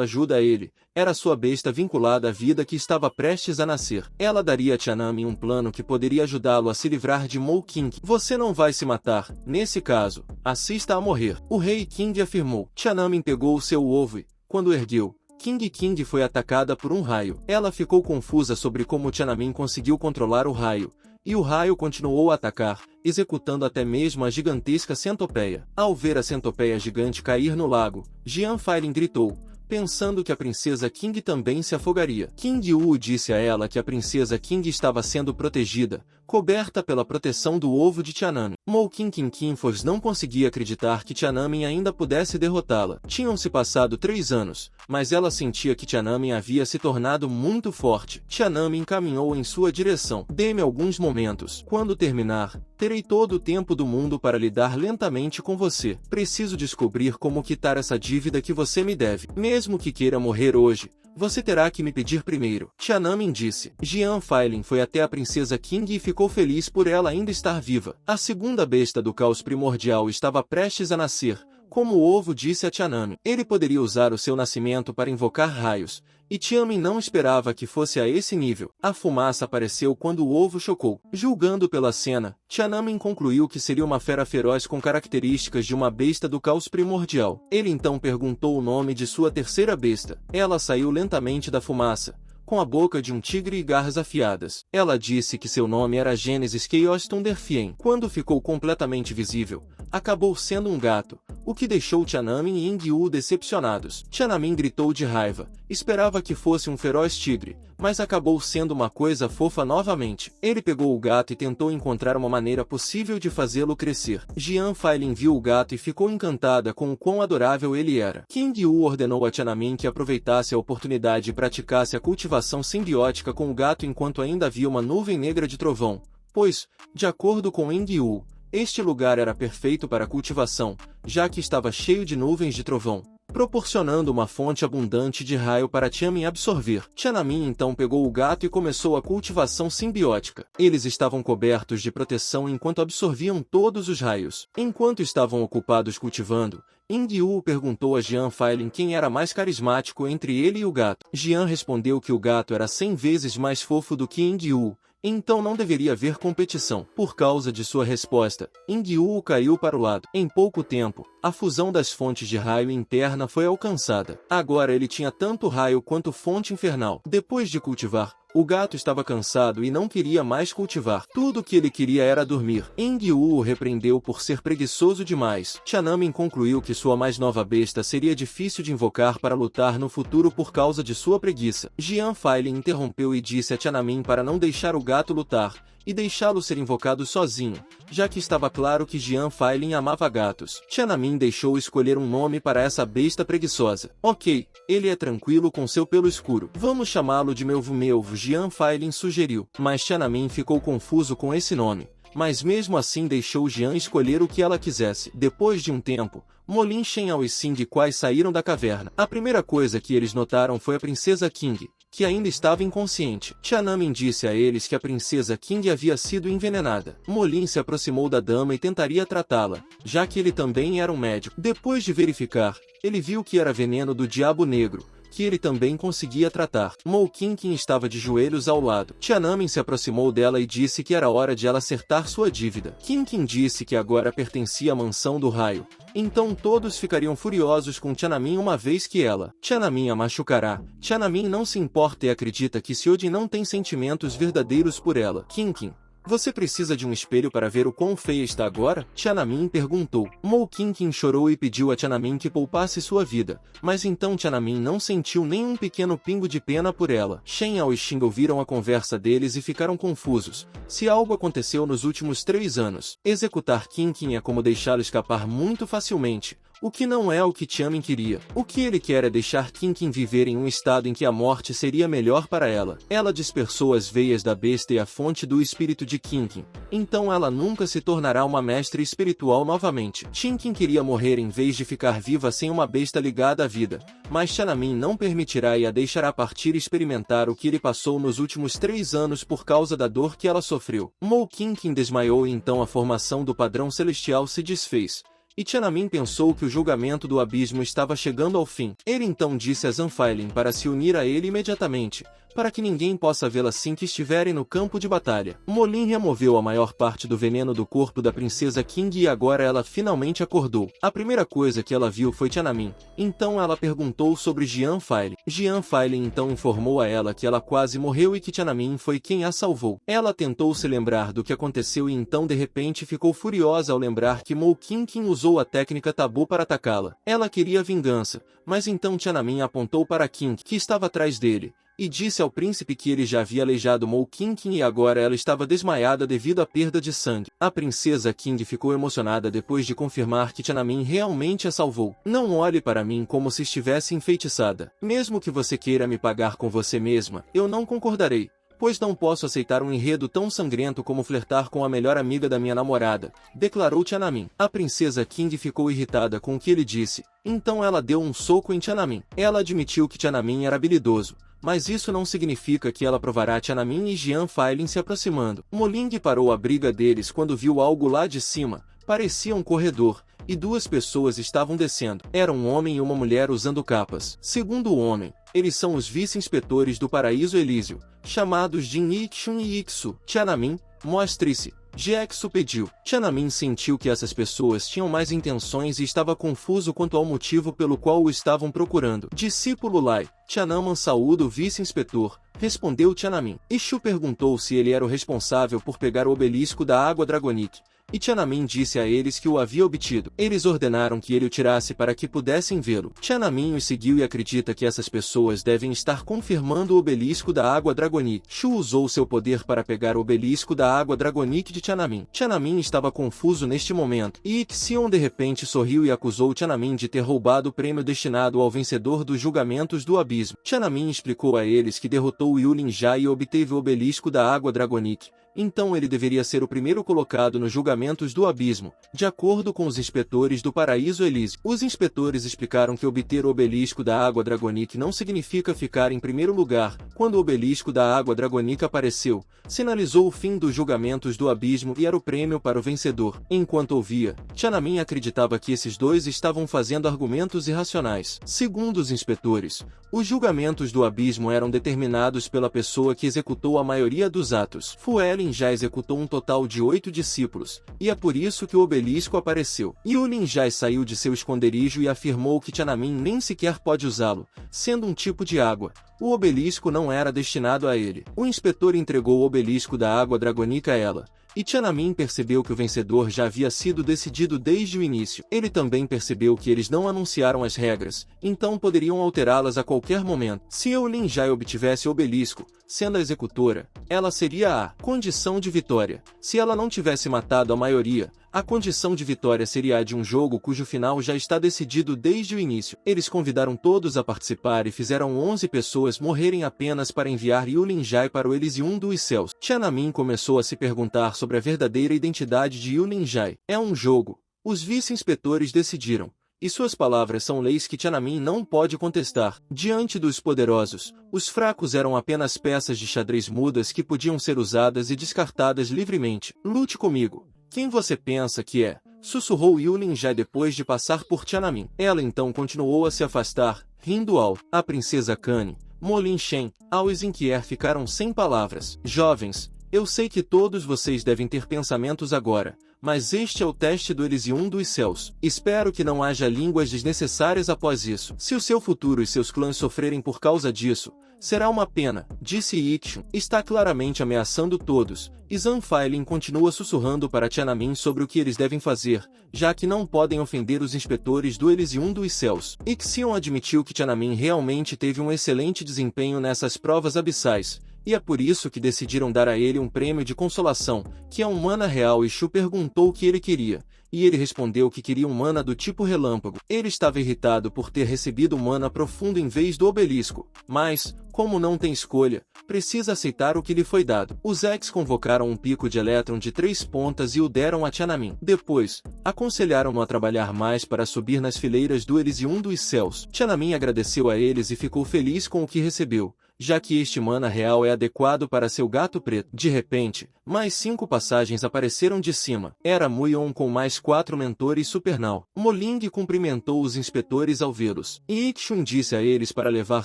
ajuda a ele. Era sua besta vinculada à vida que estava prestes a nascer. Ela daria a Tanamin um plano que poderia ajudá-lo a se livrar de Mo King. Você não vai se matar. Nesse caso, assista a morrer. O rei King afirmou. Tanamin pegou o seu ovo e, quando ergueu, King foi atacada por um raio. Ela ficou confusa sobre como Tanamin conseguiu controlar o raio, e o raio continuou a atacar, executando até mesmo a gigantesca centopeia. Ao ver a centopeia gigante cair no lago, Jian Failing gritou, pensando que a princesa King também se afogaria. King Yu disse a ela que a princesa King estava sendo protegida, coberta pela proteção do ovo de Tiananmen. Mo Kinkinkinfos não conseguia acreditar que Tiananmen ainda pudesse derrotá-la. Tinham-se passado 3 anos, mas ela sentia que Tiananmen havia se tornado muito forte. Tiananmen caminhou em sua direção. Dê-me alguns momentos. Quando terminar, terei todo o tempo do mundo para lidar lentamente com você. Preciso descobrir como quitar essa dívida que você me deve. Mesmo que queira morrer hoje, você terá que me pedir primeiro. Tiananmen disse. Jian Failin foi até a princesa Qing e ficou feliz por ela ainda estar viva. A segunda besta do caos primordial estava prestes a nascer. Como o ovo disse a Tiananmen, ele poderia usar o seu nascimento para invocar raios, e Tiananmen não esperava que fosse a esse nível. A fumaça apareceu quando o ovo chocou. Julgando pela cena, Tiananmen concluiu que seria uma fera feroz com características de uma besta do caos primordial. Ele então perguntou o nome de sua terceira besta. Ela saiu lentamente da fumaça, com a boca de um tigre e garras afiadas. Ela disse que seu nome era Genesis Chaos Thunderfien. Quando ficou completamente visível, acabou sendo um gato, o que deixou Tiananmen e Yingyu decepcionados. Tiananmen gritou de raiva. Esperava que fosse um feroz tigre, mas acabou sendo uma coisa fofa novamente. Ele pegou o gato e tentou encontrar uma maneira possível de fazê-lo crescer. Jian Failin viu o gato e ficou encantada com o quão adorável ele era. Yingyu ordenou a Tiananmen que aproveitasse a oportunidade e praticasse a cultivação simbiótica com o gato enquanto ainda havia uma nuvem negra de trovão, pois, de acordo com Yingyu, este lugar era perfeito para a cultivação, já que estava cheio de nuvens de trovão, proporcionando uma fonte abundante de raio para Tiananmen absorver. Tiananmen então pegou o gato e começou a cultivação simbiótica. Eles estavam cobertos de proteção enquanto absorviam todos os raios. Enquanto estavam ocupados cultivando, Yingyu perguntou a Jian Failin quem era mais carismático entre ele e o gato. Jian respondeu que o gato era 100 vezes mais fofo do que Yingyu, então não deveria haver competição. Por causa de sua resposta, Yingyu caiu para o lado. Em pouco tempo, a fusão das fontes de raio interna foi alcançada. Agora ele tinha tanto raio quanto fonte infernal. Depois de cultivar, o gato estava cansado e não queria mais cultivar. Tudo o que ele queria era dormir. Yingyu o repreendeu por ser preguiçoso demais. Tiananmen concluiu que sua mais nova besta seria difícil de invocar para lutar no futuro por causa de sua preguiça. Jian Failin interrompeu e disse a Tiananmen para não deixar o gato lutar, e deixá-lo ser invocado sozinho, já que estava claro que Jian Failin amava gatos. Tiananmen deixou escolher um nome para essa besta preguiçosa. Ok, ele é tranquilo com seu pelo escuro. Vamos chamá-lo de Melvo, Jian Failin sugeriu. Mas Tiananmen ficou confuso com esse nome, mas mesmo assim deixou Jian escolher o que ela quisesse. Depois de um tempo, Molin Shenhao e Sing Kuai saíram da caverna. A primeira coisa que eles notaram foi a princesa Qing, que ainda estava inconsciente. Tiananmen disse a eles que a princesa Qing havia sido envenenada. Molin se aproximou da dama e tentaria tratá-la, já que ele também era um médico. Depois de verificar, ele viu que era veneno do diabo negro, que ele também conseguia tratar. Mo Qingqin estava de joelhos ao lado. Tiananmen se aproximou dela e disse que era hora de ela acertar sua dívida. Qingqin disse que agora pertencia à mansão do raio, então todos ficariam furiosos com Tiananmen uma vez que Tiananmen a machucará. Tiananmen não se importa e acredita que Xiaojin não tem sentimentos verdadeiros por ela. Qingqin, você precisa de um espelho para ver o quão feia está agora? Tiananmen perguntou. Mo Qingqin chorou e pediu a Tiananmen que poupasse sua vida, mas então Tiananmen não sentiu nem um pequeno pingo de pena por ela. Shen Yao e Xing ouviram a conversa deles e ficaram confusos. Se algo aconteceu nos últimos 3 anos, executar Qingqin é como deixá-lo escapar muito facilmente, o que não é o que Tiananmen queria. O que ele quer é deixar Qingqin viver em um estado em que a morte seria melhor para ela. Ela dispersou as veias da besta e a fonte do espírito de Qingqin, então ela nunca se tornará uma mestre espiritual novamente. Qingqin queria morrer em vez de ficar viva sem uma besta ligada à vida, mas Tiananmen não permitirá e a deixará partir e experimentar o que ele passou nos últimos 3 anos por causa da dor que ela sofreu. Mo Qingqin desmaiou e então a formação do padrão celestial se desfez, e Tiananmen pensou que o julgamento do abismo estava chegando ao fim. Ele então disse a Zanfailin para se unir a ele imediatamente, para que ninguém possa vê-la assim que estiverem no campo de batalha. Molin removeu a maior parte do veneno do corpo da princesa Qing e agora ela finalmente acordou. A primeira coisa que ela viu foi Tiananmen, então ela perguntou sobre Jian Failin. Jian Failin então informou a ela que ela quase morreu e que Tiananmen foi quem a salvou. Ela tentou se lembrar do que aconteceu e então de repente ficou furiosa ao lembrar que Mo Qingqin usou a técnica tabu para atacá-la. Ela queria vingança, mas então Tiananmen apontou para Qing, que estava atrás dele, e disse ao príncipe que ele já havia aleijado Mo Qingqin e agora ela estava desmaiada devido à perda de sangue. A princesa Qing ficou emocionada depois de confirmar que Tiananmen realmente a salvou. Não olhe para mim como se estivesse enfeitiçada. Mesmo que você queira me pagar com você mesma, eu não concordarei, pois não posso aceitar um enredo tão sangrento como flertar com a melhor amiga da minha namorada, declarou Tiananmen. A princesa Qing ficou irritada com o que ele disse, então ela deu um soco em Tiananmen. Ela admitiu que Tiananmen era habilidoso, mas isso não significa que ela provará. Tiananmen e Jian Failin se aproximando. Moling parou a briga deles quando viu algo lá de cima. Parecia um corredor, e duas pessoas estavam descendo. Era um homem e uma mulher usando capas. Segundo o homem, eles são os vice-inspetores do Paraíso Elísio, chamados Jin Yixun e Ixu. Tiananmen, mostre-se, Jiexu pediu. Tiananmen sentiu que essas pessoas tinham mais intenções e estava confuso quanto ao motivo pelo qual o estavam procurando. Discípulo Lai, Tiananmen saúda o vice-inspetor, respondeu Tiananmen. Ixu perguntou se ele era o responsável por pegar o obelisco da água Dragonic, e Tiananmen disse a eles que o havia obtido. Eles ordenaram que ele o tirasse para que pudessem vê-lo. Tiananmen o seguiu e acredita que essas pessoas devem estar confirmando o obelisco da água Dragonic. Shu usou seu poder para pegar o obelisco da água Dragonic de Tiananmen. Tiananmen estava confuso neste momento, e Ixion de repente sorriu e acusou Tiananmen de ter roubado o prêmio destinado ao vencedor dos julgamentos do abismo. Tiananmen explicou a eles que derrotou Yulin Jai e obteve o obelisco da água Dragonic. Então ele deveria ser o primeiro colocado nos julgamentos do abismo, de acordo com os inspetores do Paraíso Elísio. Os inspetores explicaram que obter o obelisco da água Dragonic não significa ficar em primeiro lugar. Quando o obelisco da água Dragonic apareceu, sinalizou o fim dos julgamentos do abismo e era o prêmio para o vencedor. Enquanto ouvia, Tiananmen acreditava que esses dois estavam fazendo argumentos irracionais. Segundo os inspetores, os julgamentos do abismo eram determinados pela pessoa que executou a maioria dos atos. Fuelin já executou um total de 8 discípulos, e é por isso que o obelisco apareceu. Yulin Jai saiu de seu esconderijo e afirmou que Tiananmen nem sequer pode usá-lo, sendo um tipo de água. O obelisco não era destinado a ele. O inspetor entregou o obelisco da água Dragonic a ela, e Tiananmen percebeu que o vencedor já havia sido decidido desde o início. Ele também percebeu que eles não anunciaram as regras, então poderiam alterá-las a qualquer momento. Se Yulin Jai obtivesse o obelisco, sendo a executora, ela seria a condição de vitória. Se ela não tivesse matado a maioria, a condição de vitória seria a de um jogo cujo final já está decidido desde o início. Eles convidaram todos a participar e fizeram 11 pessoas morrerem apenas para enviar Yulin Jai para o Elysium dos Céus. Tiananmen começou a se perguntar sobre a verdadeira identidade de Yulin Jai. É um jogo. Os vice-inspetores decidiram. E suas palavras são leis que Tiananmen não pode contestar. Diante dos poderosos, os fracos eram apenas peças de xadrez mudas que podiam ser usadas e descartadas livremente. Lute comigo. Quem você pensa que é? Sussurrou Yulin Jai depois de passar por Tiananmen. Ela então continuou a se afastar, rindo alto. A princesa Kane, Molin Shen, Ao Xinqier ficaram sem palavras. Jovens, eu sei que todos vocês devem ter pensamentos agora, mas este é o teste do Elysium dos Céus. Espero que não haja línguas desnecessárias após isso. Se o seu futuro e seus clãs sofrerem por causa disso, será uma pena, disse Ixun. Está claramente ameaçando todos. Zhan Failin continua sussurrando para Tiananmen sobre o que eles devem fazer, já que não podem ofender os inspetores do Elysium dos Céus. Ixion admitiu que Tiananmen realmente teve um excelente desempenho nessas provas abissais, e é por isso que decidiram dar a ele um prêmio de consolação, que é um mana real. E Shu perguntou o que ele queria, e ele respondeu que queria um mana do tipo relâmpago. Ele estava irritado por ter recebido um mana profundo em vez do obelisco, mas, como não tem escolha, precisa aceitar o que lhe foi dado. Os X convocaram um pico de elétron de 3 pontas e o deram a Tiananmen. Depois, aconselharam-no a trabalhar mais para subir nas fileiras do Elysium dos Céus. Tiananmen agradeceu a eles e ficou feliz com o que recebeu, já que este mana real é adequado para seu gato preto. De repente, mais 5 passagens apareceram de cima. Era Muion com mais 4 mentores supernal. Moling cumprimentou os inspetores ao vê-los, e Ixun disse a eles para levar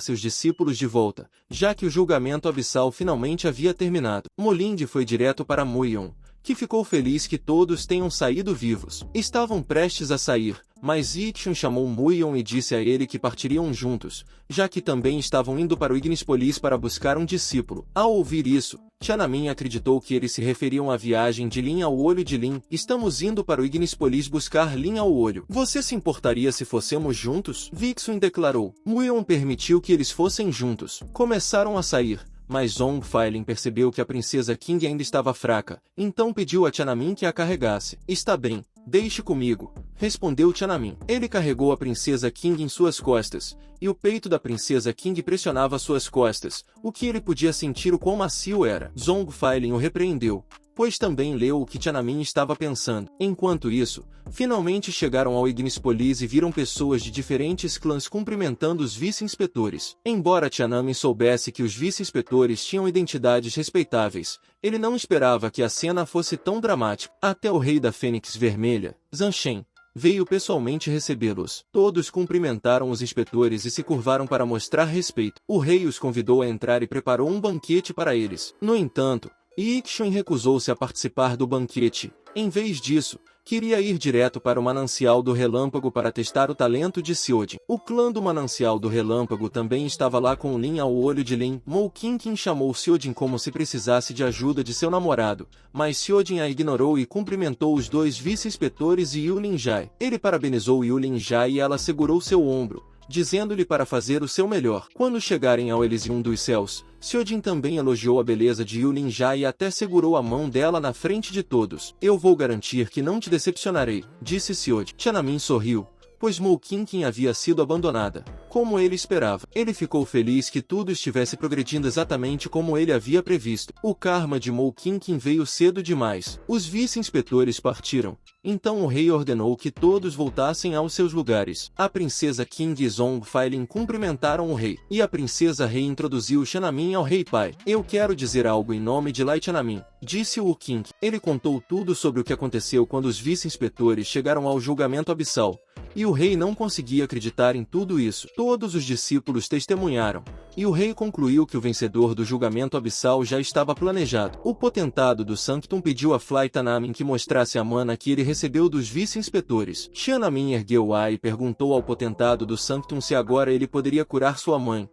seus discípulos de volta, já que o julgamento abissal finalmente havia terminado. Moling foi direto para Muion, que ficou feliz que todos tenham saído vivos. Estavam prestes a sair, mas Ixion chamou Muion e disse a ele que partiriam juntos, já que também estavam indo para o Ignispolis para buscar um discípulo. Ao ouvir isso, Tiananmen acreditou que eles se referiam à viagem de Lin ao Olho de Lin. Estamos indo para o Ignispolis buscar Lin ao Olho. Você se importaria se fossemos juntos? Vixen declarou. Muion permitiu que eles fossem juntos. Começaram a sair, mas Zhong Failin percebeu que a princesa Qing ainda estava fraca, então pediu a Tiananmen que a carregasse. Está bem, deixe comigo, respondeu Tiananmen. Ele carregou a princesa Qing em suas costas, e o peito da princesa Qing pressionava suas costas, o que ele podia sentir o quão macio era. Zhong Failin o repreendeu, pois também leu o que Tiananmen estava pensando. Enquanto isso, finalmente chegaram ao Ignispolis e viram pessoas de diferentes clãs cumprimentando os vice-inspetores. Embora Tiananmen soubesse que os vice-inspetores tinham identidades respeitáveis, ele não esperava que a cena fosse tão dramática. Até o rei da Fênix Vermelha, Zhang Shen, veio pessoalmente recebê-los. Todos cumprimentaram os inspetores e se curvaram para mostrar respeito. O rei os convidou a entrar e preparou um banquete para eles. No entanto, Ixion recusou-se a participar do banquete. Em vez disso, queria ir direto para o Manancial do Relâmpago para testar o talento de Xiojin. O clã do Manancial do Relâmpago também estava lá com Lin ao Olho de Lin. Mo Qingqin chamou Xiojin como se precisasse de ajuda de seu namorado, mas Xiojin a ignorou e cumprimentou os dois vice-inspetores e Yu Linjai. Ele parabenizou Yu Linjai e ela segurou seu ombro, dizendo-lhe para fazer o seu melhor. Quando chegarem ao Elysium dos Céus, Xiojin também elogiou a beleza de Yu Linjai e até segurou a mão dela na frente de todos. Eu vou garantir que não te decepcionarei, disse Xiojin. Tiananmen sorriu, pois Mo Qingqin havia sido abandonada, como ele esperava. Ele ficou feliz que tudo estivesse progredindo exatamente como ele havia previsto. O karma de Mo Qingqin veio cedo demais. Os vice-inspetores partiram, então o rei ordenou que todos voltassem aos seus lugares. A princesa Qing e Zhong Failin cumprimentaram o rei, e a princesa rei introduziu Tiananmen ao rei pai. Eu quero dizer algo em nome de Lai Tiananmen, disse Wu Qing. Ele contou tudo sobre o que aconteceu quando os vice-inspetores chegaram ao julgamento abissal, e o rei não conseguia acreditar em tudo isso. Todos os discípulos testemunharam, e o rei concluiu que o vencedor do julgamento abissal já estava planejado. O potentado do Sanctum pediu a Fly Tiananmen que mostrasse a mana que ele recebeu dos vice-inspetores. Tiananmen ergueu a e perguntou ao potentado do Sanctum se agora ele poderia curar sua mãe,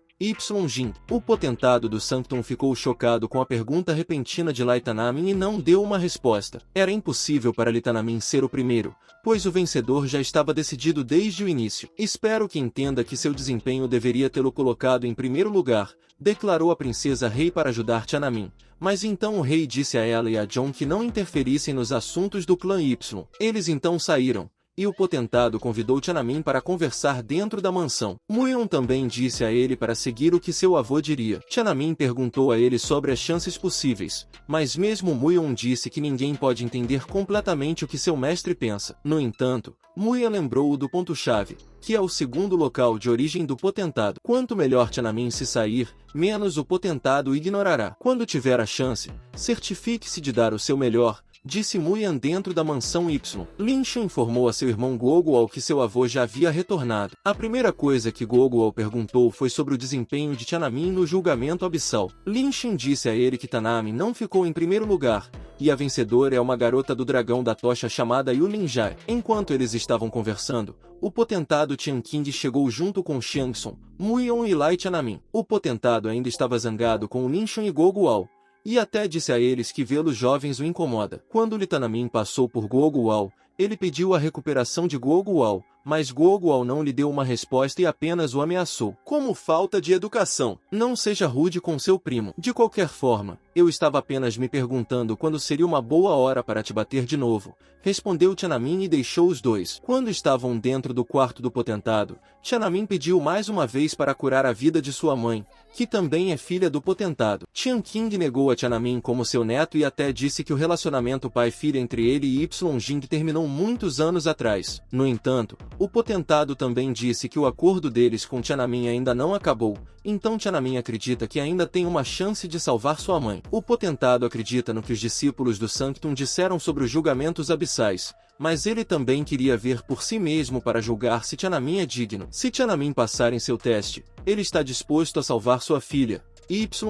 Jing. O potentado do Sanctum ficou chocado com a pergunta repentina de Lai Tiananmen e não deu uma resposta. Era impossível para Lai Tiananmen ser o primeiro, pois o vencedor já estava decidido desde o início. Espero que entenda que seu desempenho deveria tê-lo colocado em primeiro lugar, declarou a princesa rei para ajudar Tiananmen. Mas então o rei disse a ela e a John que não interferissem nos assuntos do clã Y. Eles então saíram, e o potentado convidou Tiananmen para conversar dentro da mansão. Muion também disse a ele para seguir o que seu avô diria. Tiananmen perguntou a ele sobre as chances possíveis, mas mesmo Muion disse que ninguém pode entender completamente o que seu mestre pensa. No entanto, Muion lembrou-o do ponto-chave, que é o segundo local de origem do potentado. Quanto melhor Tiananmen se sair, menos o potentado o ignorará. Quando tiver a chance, certifique-se de dar o seu melhor, disse Muion dentro da mansão Y. Lin Shan informou a seu irmão Guoguo que seu avô já havia retornado. A primeira coisa que Guoguo perguntou foi sobre o desempenho de Tiananmen no julgamento abissal. Lin Shan disse a ele que Tiananmen não ficou em primeiro lugar, e a vencedora é uma garota do dragão da tocha chamada Yu Linjai. Enquanto eles estavam conversando, o potentado Tian Qing chegou junto com Xiangson, Muion e Lai Tiananmen. O potentado ainda estava zangado com Lin Shan e Guoguo, e até disse a eles que vê-los jovens o incomoda. Quando Lai Tiananmen passou por Guoguo, ele pediu a recuperação de Guoguo, mas Guoguo não lhe deu uma resposta e apenas o ameaçou. Como falta de educação! Não seja rude com seu primo. De qualquer forma, eu estava apenas me perguntando quando seria uma boa hora para te bater de novo, respondeu Tiananmen e deixou os dois. Quando estavam dentro do quarto do potentado, Tiananmen pediu mais uma vez para curar a vida de sua mãe, que também é filha do potentado. Tian Qing negou a Tiananmen como seu neto e até disse que o relacionamento pai-filha entre ele e Jing terminou muitos anos atrás. No entanto, o potentado também disse que o acordo deles com Tiananmen ainda não acabou, então Tiananmen acredita que ainda tem uma chance de salvar sua mãe. O potentado acredita no que os discípulos do Sanctum disseram sobre os julgamentos abissais, mas ele também queria ver por si mesmo para julgar se Tiananmen é digno. Se Tiananmen passar em seu teste, ele está disposto a salvar sua filha,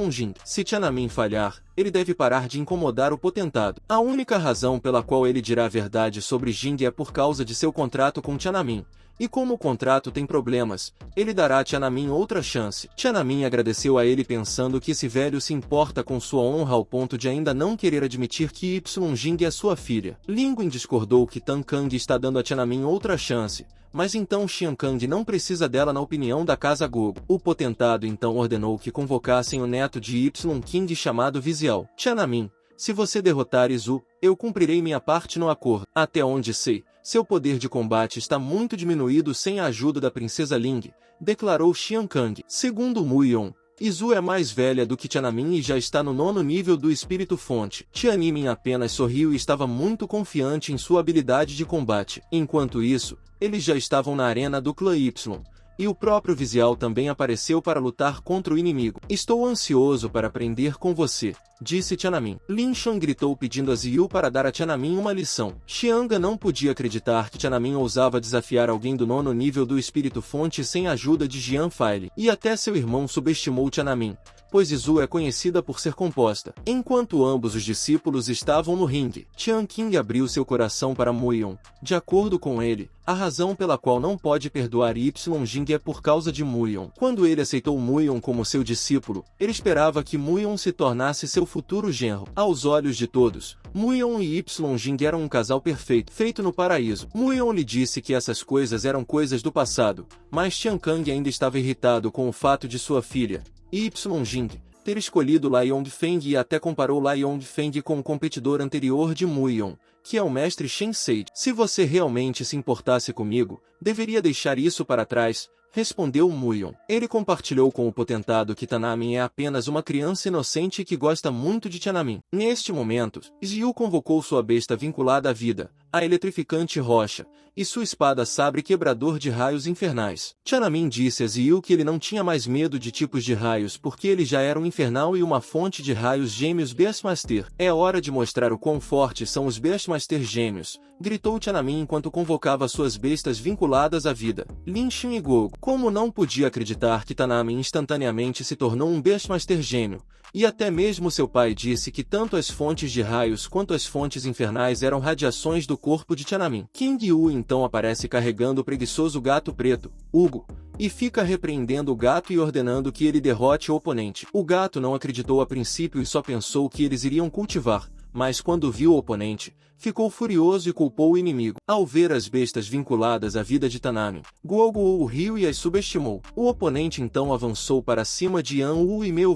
Jing. Se Tiananmen falhar, ele deve parar de incomodar o potentado. A única razão pela qual ele dirá a verdade sobre Jing é por causa de seu contrato com Tiananmen. E como o contrato tem problemas, ele dará a Tiananmen outra chance. Tiananmen agradeceu a ele pensando que esse velho se importa com sua honra ao ponto de ainda não querer admitir que Jing é sua filha. Lin Guin discordou que Tan Kang está dando a Tiananmen outra chance, mas então Xian Kang não precisa dela na opinião da casa Gogo. O potentado então ordenou que convocassem o neto de King chamado Vizial. Tiananmen, se você derrotar Izu, eu cumprirei minha parte no acordo. Até onde sei, seu poder de combate está muito diminuído sem a ajuda da princesa Ling, declarou Xian Kang. Segundo Mu Yon, Izu é mais velha do que Tiananmen e já está no 9º nível do Espírito Fonte. Tiananmen apenas sorriu e estava muito confiante em sua habilidade de combate. Enquanto isso, eles já estavam na arena do clã Y, e o próprio Vizial também apareceu para lutar contra o inimigo. Estou ansioso para aprender com você, disse Tiananmen. Lin Shan gritou pedindo a Ziyu para dar a Tiananmen uma lição. Xianga não podia acreditar que Tiananmen ousava desafiar alguém do 9º nível do Espírito Fonte sem a ajuda de Jian Feili. E até seu irmão subestimou Tiananmen, pois Izu é conhecida por ser composta. Enquanto ambos os discípulos estavam no ringue, Tian Qing abriu seu coração para Mu Yon. De acordo com ele, a razão pela qual não pode perdoar Jing é por causa de Mu Yon. Quando ele aceitou Mu Yon como seu discípulo, ele esperava que Mu Yon se tornasse seu futuro genro. Aos olhos de todos, Mu Yon e Jing eram um casal perfeito, feito no paraíso. Mu Yon lhe disse que essas coisas eram coisas do passado, mas Xian Kang ainda estava irritado com o fato de sua filha, Jing, ter escolhido Lai Yongfeng e até comparou Lai Yongfeng com o competidor anterior de Mu Yon, que é o mestre Shen Seid. Se você realmente se importasse comigo, deveria deixar isso para trás, respondeu Mu Yon. Ele compartilhou com o potentado que Tiananmen é apenas uma criança inocente que gosta muito de Tiananmen. Neste momento, Ziyu convocou sua besta vinculada à vida, a eletrificante rocha, e sua espada sabre quebrador de raios infernais. Tiananmen disse a Ziyu que ele não tinha mais medo de tipos de raios porque ele já era um infernal e uma fonte de raios gêmeos Beastmaster. É hora de mostrar o quão fortes são os Beastmaster gêmeos, gritou Tiananmen enquanto convocava suas bestas vinculadas à vida, Lin Xin e Gogo. Como não podia acreditar que Tiananmen instantaneamente se tornou um Beastmaster gêmeo, e até mesmo seu pai disse que tanto as fontes de raios quanto as fontes infernais eram radiações do corpo de Tiananmen. King Yu então aparece carregando o preguiçoso gato preto, Hugo, e fica repreendendo o gato e ordenando que ele derrote o oponente. O gato não acreditou a princípio e só pensou que eles iriam cultivar, mas quando viu o oponente, ficou furioso e culpou o inimigo. Ao ver as bestas vinculadas à vida de Tiananmen, Guoguo riu e as subestimou. O oponente então avançou para cima de Yan Wu e Meu.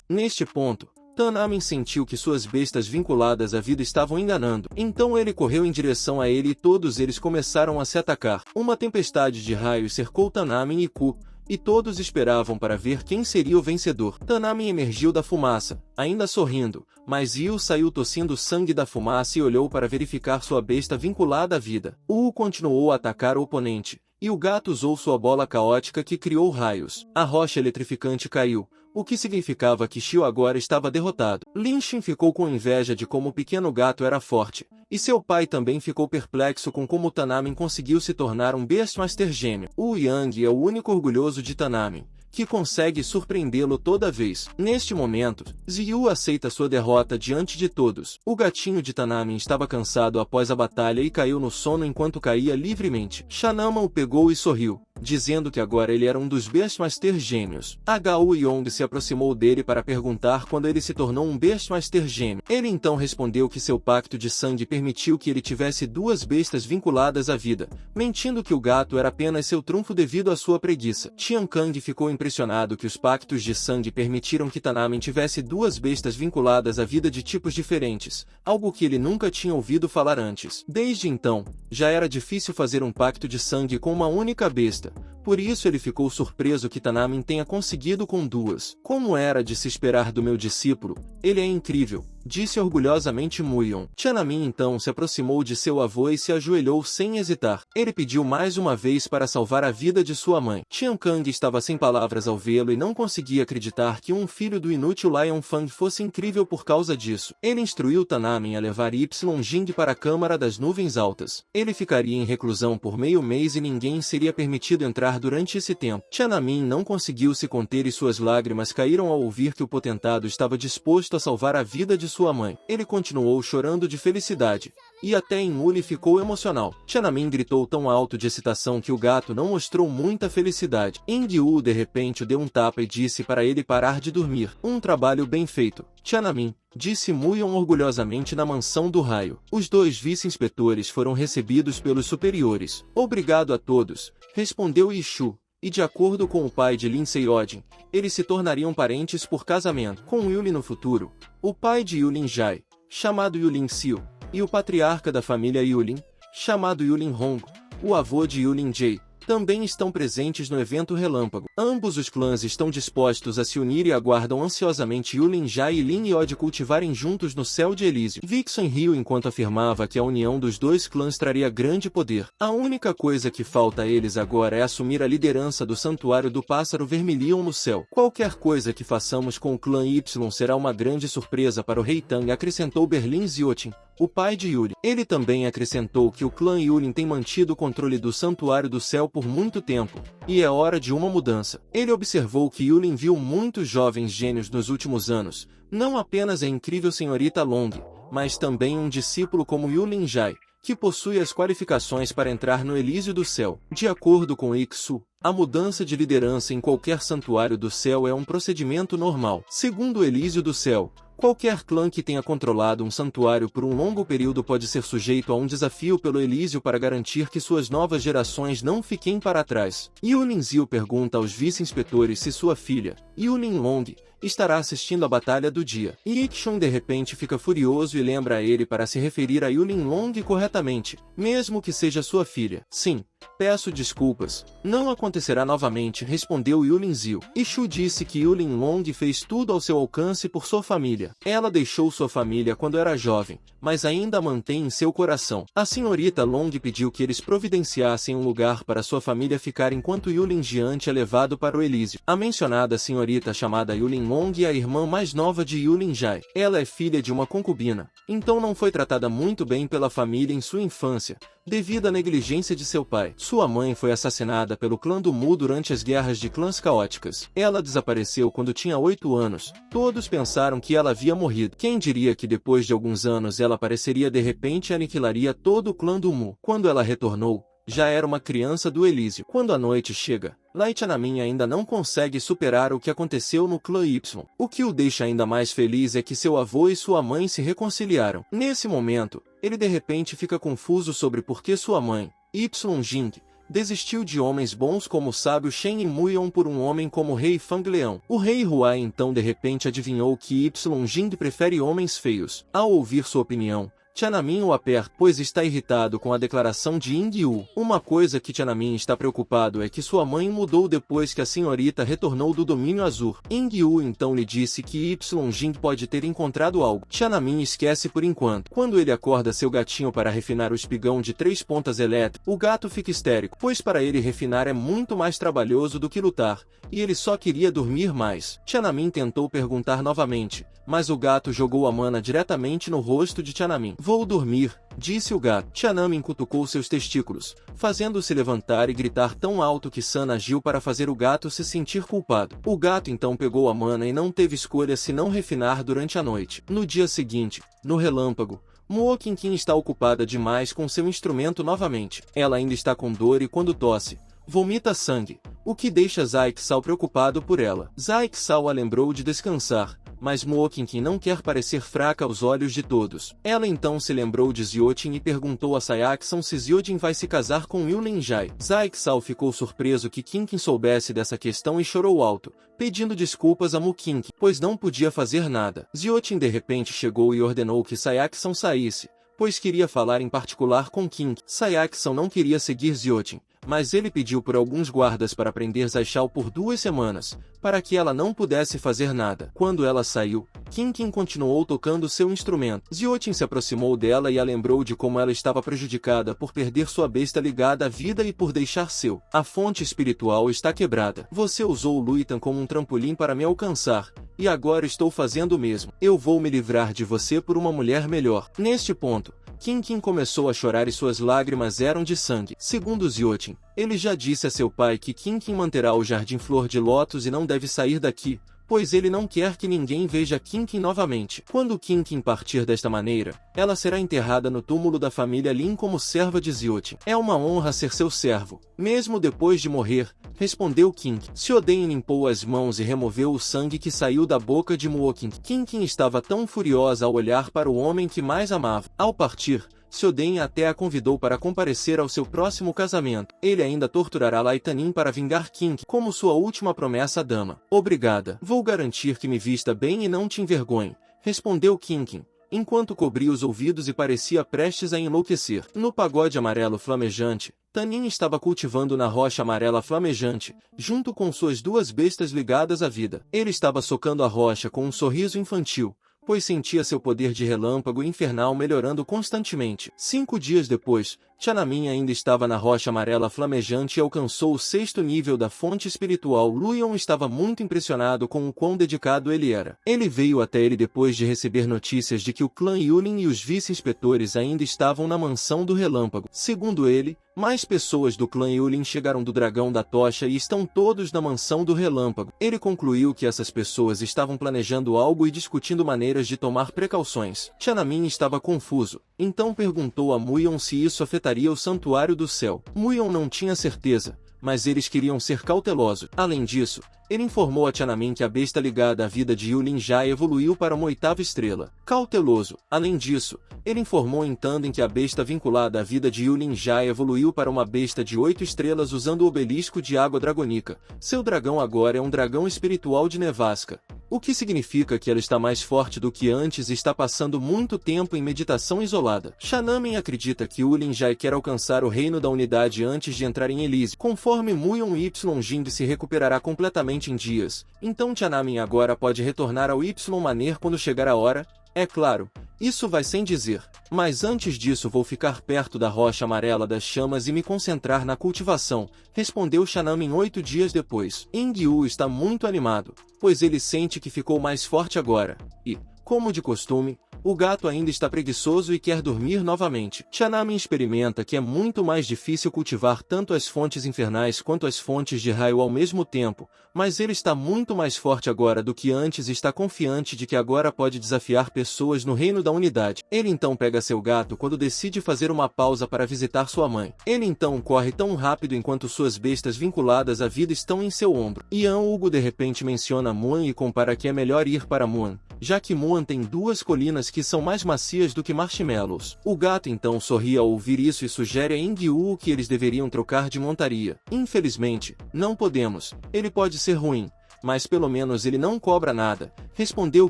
Neste ponto, Tiananmen sentiu que suas bestas vinculadas à vida estavam enganando. Então ele correu em direção a ele e todos eles começaram a se atacar. Uma tempestade de raios cercou Tiananmen e Ku, e todos esperavam para ver quem seria o vencedor. Tiananmen emergiu da fumaça, ainda sorrindo, mas Yu saiu tossindo sangue da fumaça e olhou para verificar sua besta vinculada à vida. Wu continuou a atacar o oponente, e o gato usou sua bola caótica que criou raios. A rocha eletrificante caiu, o que significava que Xiu agora estava derrotado. Lin Xin ficou com inveja de como o pequeno gato era forte, e seu pai também ficou perplexo com como Tiananmen conseguiu se tornar um Beastmaster gêmeo. Wu Yang é o único orgulhoso de Tiananmen, que consegue surpreendê-lo toda vez. Neste momento, Ziyu aceita sua derrota diante de todos. O gatinho de Tiananmen estava cansado após a batalha e caiu no sono enquanto caía livremente. Shanama o pegou e sorriu, dizendo que agora ele era um dos Beastmaster gêmeos. Hu Yong se aproximou dele para perguntar quando ele se tornou um Beastmaster gêmeo. Ele então respondeu que seu pacto de sangue permitiu que ele tivesse duas bestas vinculadas à vida, mentindo que o gato era apenas seu trunfo devido à sua preguiça. Xian Kang ficou impressionado que os pactos de sangue permitiram que Tiananmen tivesse duas bestas vinculadas à vida de tipos diferentes, algo que ele nunca tinha ouvido falar antes. Desde então, já era difícil fazer um pacto de sangue com uma única besta, por isso ele ficou surpreso que Tiananmen tenha conseguido com duas. Como era de se esperar do meu discípulo, ele é incrível, disse orgulhosamente Muyon. Tiananmen então se aproximou de seu avô e se ajoelhou sem hesitar. Ele pediu mais uma vez para salvar a vida de sua mãe. Tian Kang estava sem palavras ao vê-lo e não conseguia acreditar que um filho do inútil Lion Fang fosse incrível por causa disso. Ele instruiu Tanamen a levar Y Jing para a Câmara das Nuvens Altas. Ele ficaria em reclusão por meio mês e ninguém seria permitido entrar durante esse tempo. Tiananmen não conseguiu se conter e suas lágrimas caíram ao ouvir que o potentado estava disposto a salvar a vida de sua mãe. Ele continuou chorando de felicidade. E até Enmule ficou emocional. Tiananmen gritou tão alto de excitação que o gato não mostrou muita felicidade. Ingyu de repente o deu um tapa e disse para ele parar de dormir. Um trabalho bem feito, Tiananmen, disse Muyon orgulhosamente na mansão do raio. Os dois vice-inspetores foram recebidos pelos superiores. Obrigado a todos, respondeu Yishu. E de acordo com o pai de Lin Seiodin, eles se tornariam parentes por casamento. Com Yulin no futuro, o pai de Yulin Jai, chamado Yulin Xiu, e o patriarca da família Yulin, chamado Yulin Hong, o avô de Yulin Jie, também estão presentes no evento relâmpago. Ambos os clãs estão dispostos a se unir e aguardam ansiosamente Yulin Jai e Lin Yod cultivarem juntos no céu de Elísio. Vixen riu enquanto afirmava que a união dos dois clãs traria grande poder. A única coisa que falta a eles agora é assumir a liderança do Santuário do Pássaro Vermilion no céu. Qualquer coisa que façamos com o clã Y será uma grande surpresa para o Rei Tang, acrescentou Berlin Ziotin, o pai de Yulin. Ele também acrescentou que o clã Yulin tem mantido o controle do Santuário do Céu por muito tempo, e é hora de uma mudança. Ele observou que Yulin viu muitos jovens gênios nos últimos anos, não apenas a incrível senhorita Long, mas também um discípulo como Yulin Jai, que possui as qualificações para entrar no Elísio do Céu. De acordo com Iksu, a mudança de liderança em qualquer santuário do céu é um procedimento normal. Segundo o Elísio do Céu, qualquer clã que tenha controlado um santuário por um longo período pode ser sujeito a um desafio pelo Elísio para garantir que suas novas gerações não fiquem para trás. Yulin Ziu pergunta aos vice-inspetores se sua filha, Yulin Long, estará assistindo a batalha do dia. E Ikshun de repente fica furioso e lembra a ele para se referir a Yulin Long corretamente, mesmo que seja sua filha. Sim, peço desculpas. Não acontecerá novamente, respondeu Yulin Ziu. Ishu disse que Yulin Long fez tudo ao seu alcance por sua família. Ela deixou sua família quando era jovem, mas ainda a mantém em seu coração. A senhorita Long pediu que eles providenciassem um lugar para sua família ficar enquanto Yulin Jiante é levado para o Elísio. A mencionada senhorita chamada Yulin Long é a irmã mais nova de Yulin Jai. Ela é filha de uma concubina, então não foi tratada muito bem pela família em sua infância, devido à negligência de seu pai. Sua mãe foi assassinada pelo clã do Mu durante as guerras de clãs caóticas. Ela desapareceu quando tinha 8 anos. Todos pensaram que ela havia morrido. Quem diria que depois de alguns anos ela apareceria de repente e aniquilaria todo o clã do Mu. Quando ela retornou, já era uma criança do Elísio. Quando a noite chega, Lai Tiananmen ainda não consegue superar o que aconteceu no clã Y. O que o deixa ainda mais feliz é que seu avô e sua mãe se reconciliaram. Nesse momento, ele de repente fica confuso sobre por que sua mãe, Y Jing, desistiu de homens bons como o sábio Shen e Muyon por um homem como o rei Fang Leão. O rei Huai então de repente adivinhou que Y Jing prefere homens feios. Ao ouvir sua opinião, Tiananmen o aperta, pois está irritado com a declaração de Ingyu. Uma coisa que Tiananmen está preocupado é que sua mãe mudou depois que a senhorita retornou do domínio azul. Ingyu então lhe disse que Y Jing pode ter encontrado algo. Tiananmen esquece por enquanto. Quando ele acorda seu gatinho para refinar o espigão de 3 pontas elétrico, o gato fica histérico, pois para ele refinar é muito mais trabalhoso do que lutar, e ele só queria dormir mais. Tiananmen tentou perguntar novamente, mas o gato jogou a mana diretamente no rosto de Tiananmen. Vou dormir, disse o gato. Tiananmen cutucou seus testículos, fazendo-se levantar e gritar tão alto que San agiu para fazer o gato se sentir culpado. O gato então pegou a mana e não teve escolha senão refinar durante a noite. No dia seguinte, no relâmpago, Muo Qingqin está ocupada demais com seu instrumento novamente. Ela ainda está com dor e quando tosse, vomita sangue, o que deixa Zaixao preocupado por ela. Zaixao a lembrou de descansar, mas Muo Qingqin não quer parecer fraca aos olhos de todos. Ela então se lembrou de Ziotin e perguntou a Sayaxon se Ziotin vai se casar com Yulin Jai. Zaixao ficou surpreso que Qingqin soubesse dessa questão e chorou alto, pedindo desculpas a Mu Qingqin, pois não podia fazer nada. Ziotin de repente chegou e ordenou que Sayaxon saísse, pois queria falar em particular com Qingqin. Sayaxon não queria seguir Ziotin, mas ele pediu por alguns guardas para prender Zaishao por 2 semanas, para que ela não pudesse fazer nada. Quando ela saiu, Qingqin continuou tocando seu instrumento. Ziotin se aproximou dela e a lembrou de como ela estava prejudicada por perder sua besta ligada à vida e por deixar a fonte espiritual está quebrada. Você usou o Luitan como um trampolim para me alcançar, e agora estou fazendo o mesmo. Eu vou me livrar de você por uma mulher melhor. Neste ponto, Qingqin começou a chorar e suas lágrimas eram de sangue. Segundo Ziotin, ele já disse a seu pai que Qingqin manterá o Jardim Flor de Lótus e não deve sair daqui, pois ele não quer que ninguém veja Qingqin novamente. Quando Qingqin partir desta maneira, ela será enterrada no túmulo da família Lin como serva de Ziotin. É uma honra ser seu servo, mesmo depois de morrer, respondeu Qingqin. Sioden limpou as mãos e removeu o sangue que saiu da boca de Muoqing. Qingqin estava tão furiosa ao olhar para o homem que mais amava. Ao partir, Sioden até a convidou para comparecer ao seu próximo casamento. Ele ainda torturará Laitanin para vingar Qingqin como sua última promessa à dama. Obrigada. Vou garantir que me vista bem e não te envergonhe, respondeu Qingqin, enquanto cobria os ouvidos e parecia prestes a enlouquecer. No pagode amarelo flamejante, Tanin estava cultivando na rocha amarela flamejante, junto com suas 2 bestas ligadas à vida. Ele estava socando a rocha com um sorriso infantil, pois sentia seu poder de relâmpago infernal melhorando constantemente. 5 dias depois, Tiananmen ainda estava na rocha amarela flamejante e alcançou o 6º nível da fonte espiritual. Luoyang estava muito impressionado com o quão dedicado ele era. Ele veio até ele depois de receber notícias de que o clã Yulin e os vice-inspetores ainda estavam na mansão do relâmpago. Segundo ele, mais pessoas do clã Yulin chegaram do Dragão da Tocha e estão todos na mansão do relâmpago. Ele concluiu que essas pessoas estavam planejando algo e discutindo maneiras de tomar precauções. Tiananmen estava confuso, então perguntou a Muyon se isso afetaria o Santuário do Céu. Muyon não tinha certeza, mas eles queriam ser cautelosos. Além disso, ele informou a Tiananmen que a besta ligada à vida de Yulin já evoluiu para uma 8ª estrela. Cauteloso. Além disso, ele informou em Tanden que a besta vinculada à vida de Yulin já evoluiu para uma besta de 8 estrelas usando o obelisco de água dragônica. Seu dragão agora é um dragão espiritual de nevasca, o que significa que ela está mais forte do que antes e está passando muito tempo em meditação isolada. Tiananmen acredita que Yulin já quer alcançar o reino da unidade antes de entrar em Elise. Conforme Muyon Y Jing se recuperará completamente em dias, então Tiananmen agora pode retornar ao Y Manor quando chegar a hora. É claro, isso vai sem dizer, mas antes disso vou ficar perto da rocha amarela das chamas e me concentrar na cultivação, respondeu Tiananmen 8 dias depois. Yingyu está muito animado, pois ele sente que ficou mais forte agora, e, como de costume, o gato ainda está preguiçoso e quer dormir novamente. Tiananmen experimenta que é muito mais difícil cultivar tanto as fontes infernais quanto as fontes de raio ao mesmo tempo, mas ele está muito mais forte agora do que antes e está confiante de que agora pode desafiar pessoas no reino da unidade. Ele então pega seu gato quando decide fazer uma pausa para visitar sua mãe. Ele então corre tão rápido enquanto suas bestas vinculadas à vida estão em seu ombro. Yan Hugo de repente menciona Muan e compara que é melhor ir para Muan, já que Muan tem 2 colinas que são mais macias do que marshmallows. O gato então sorri ao ouvir isso e sugere a Yingyu que eles deveriam trocar de montaria. Infelizmente, não podemos. Ele pode ser ruim, mas pelo menos ele não cobra nada, respondeu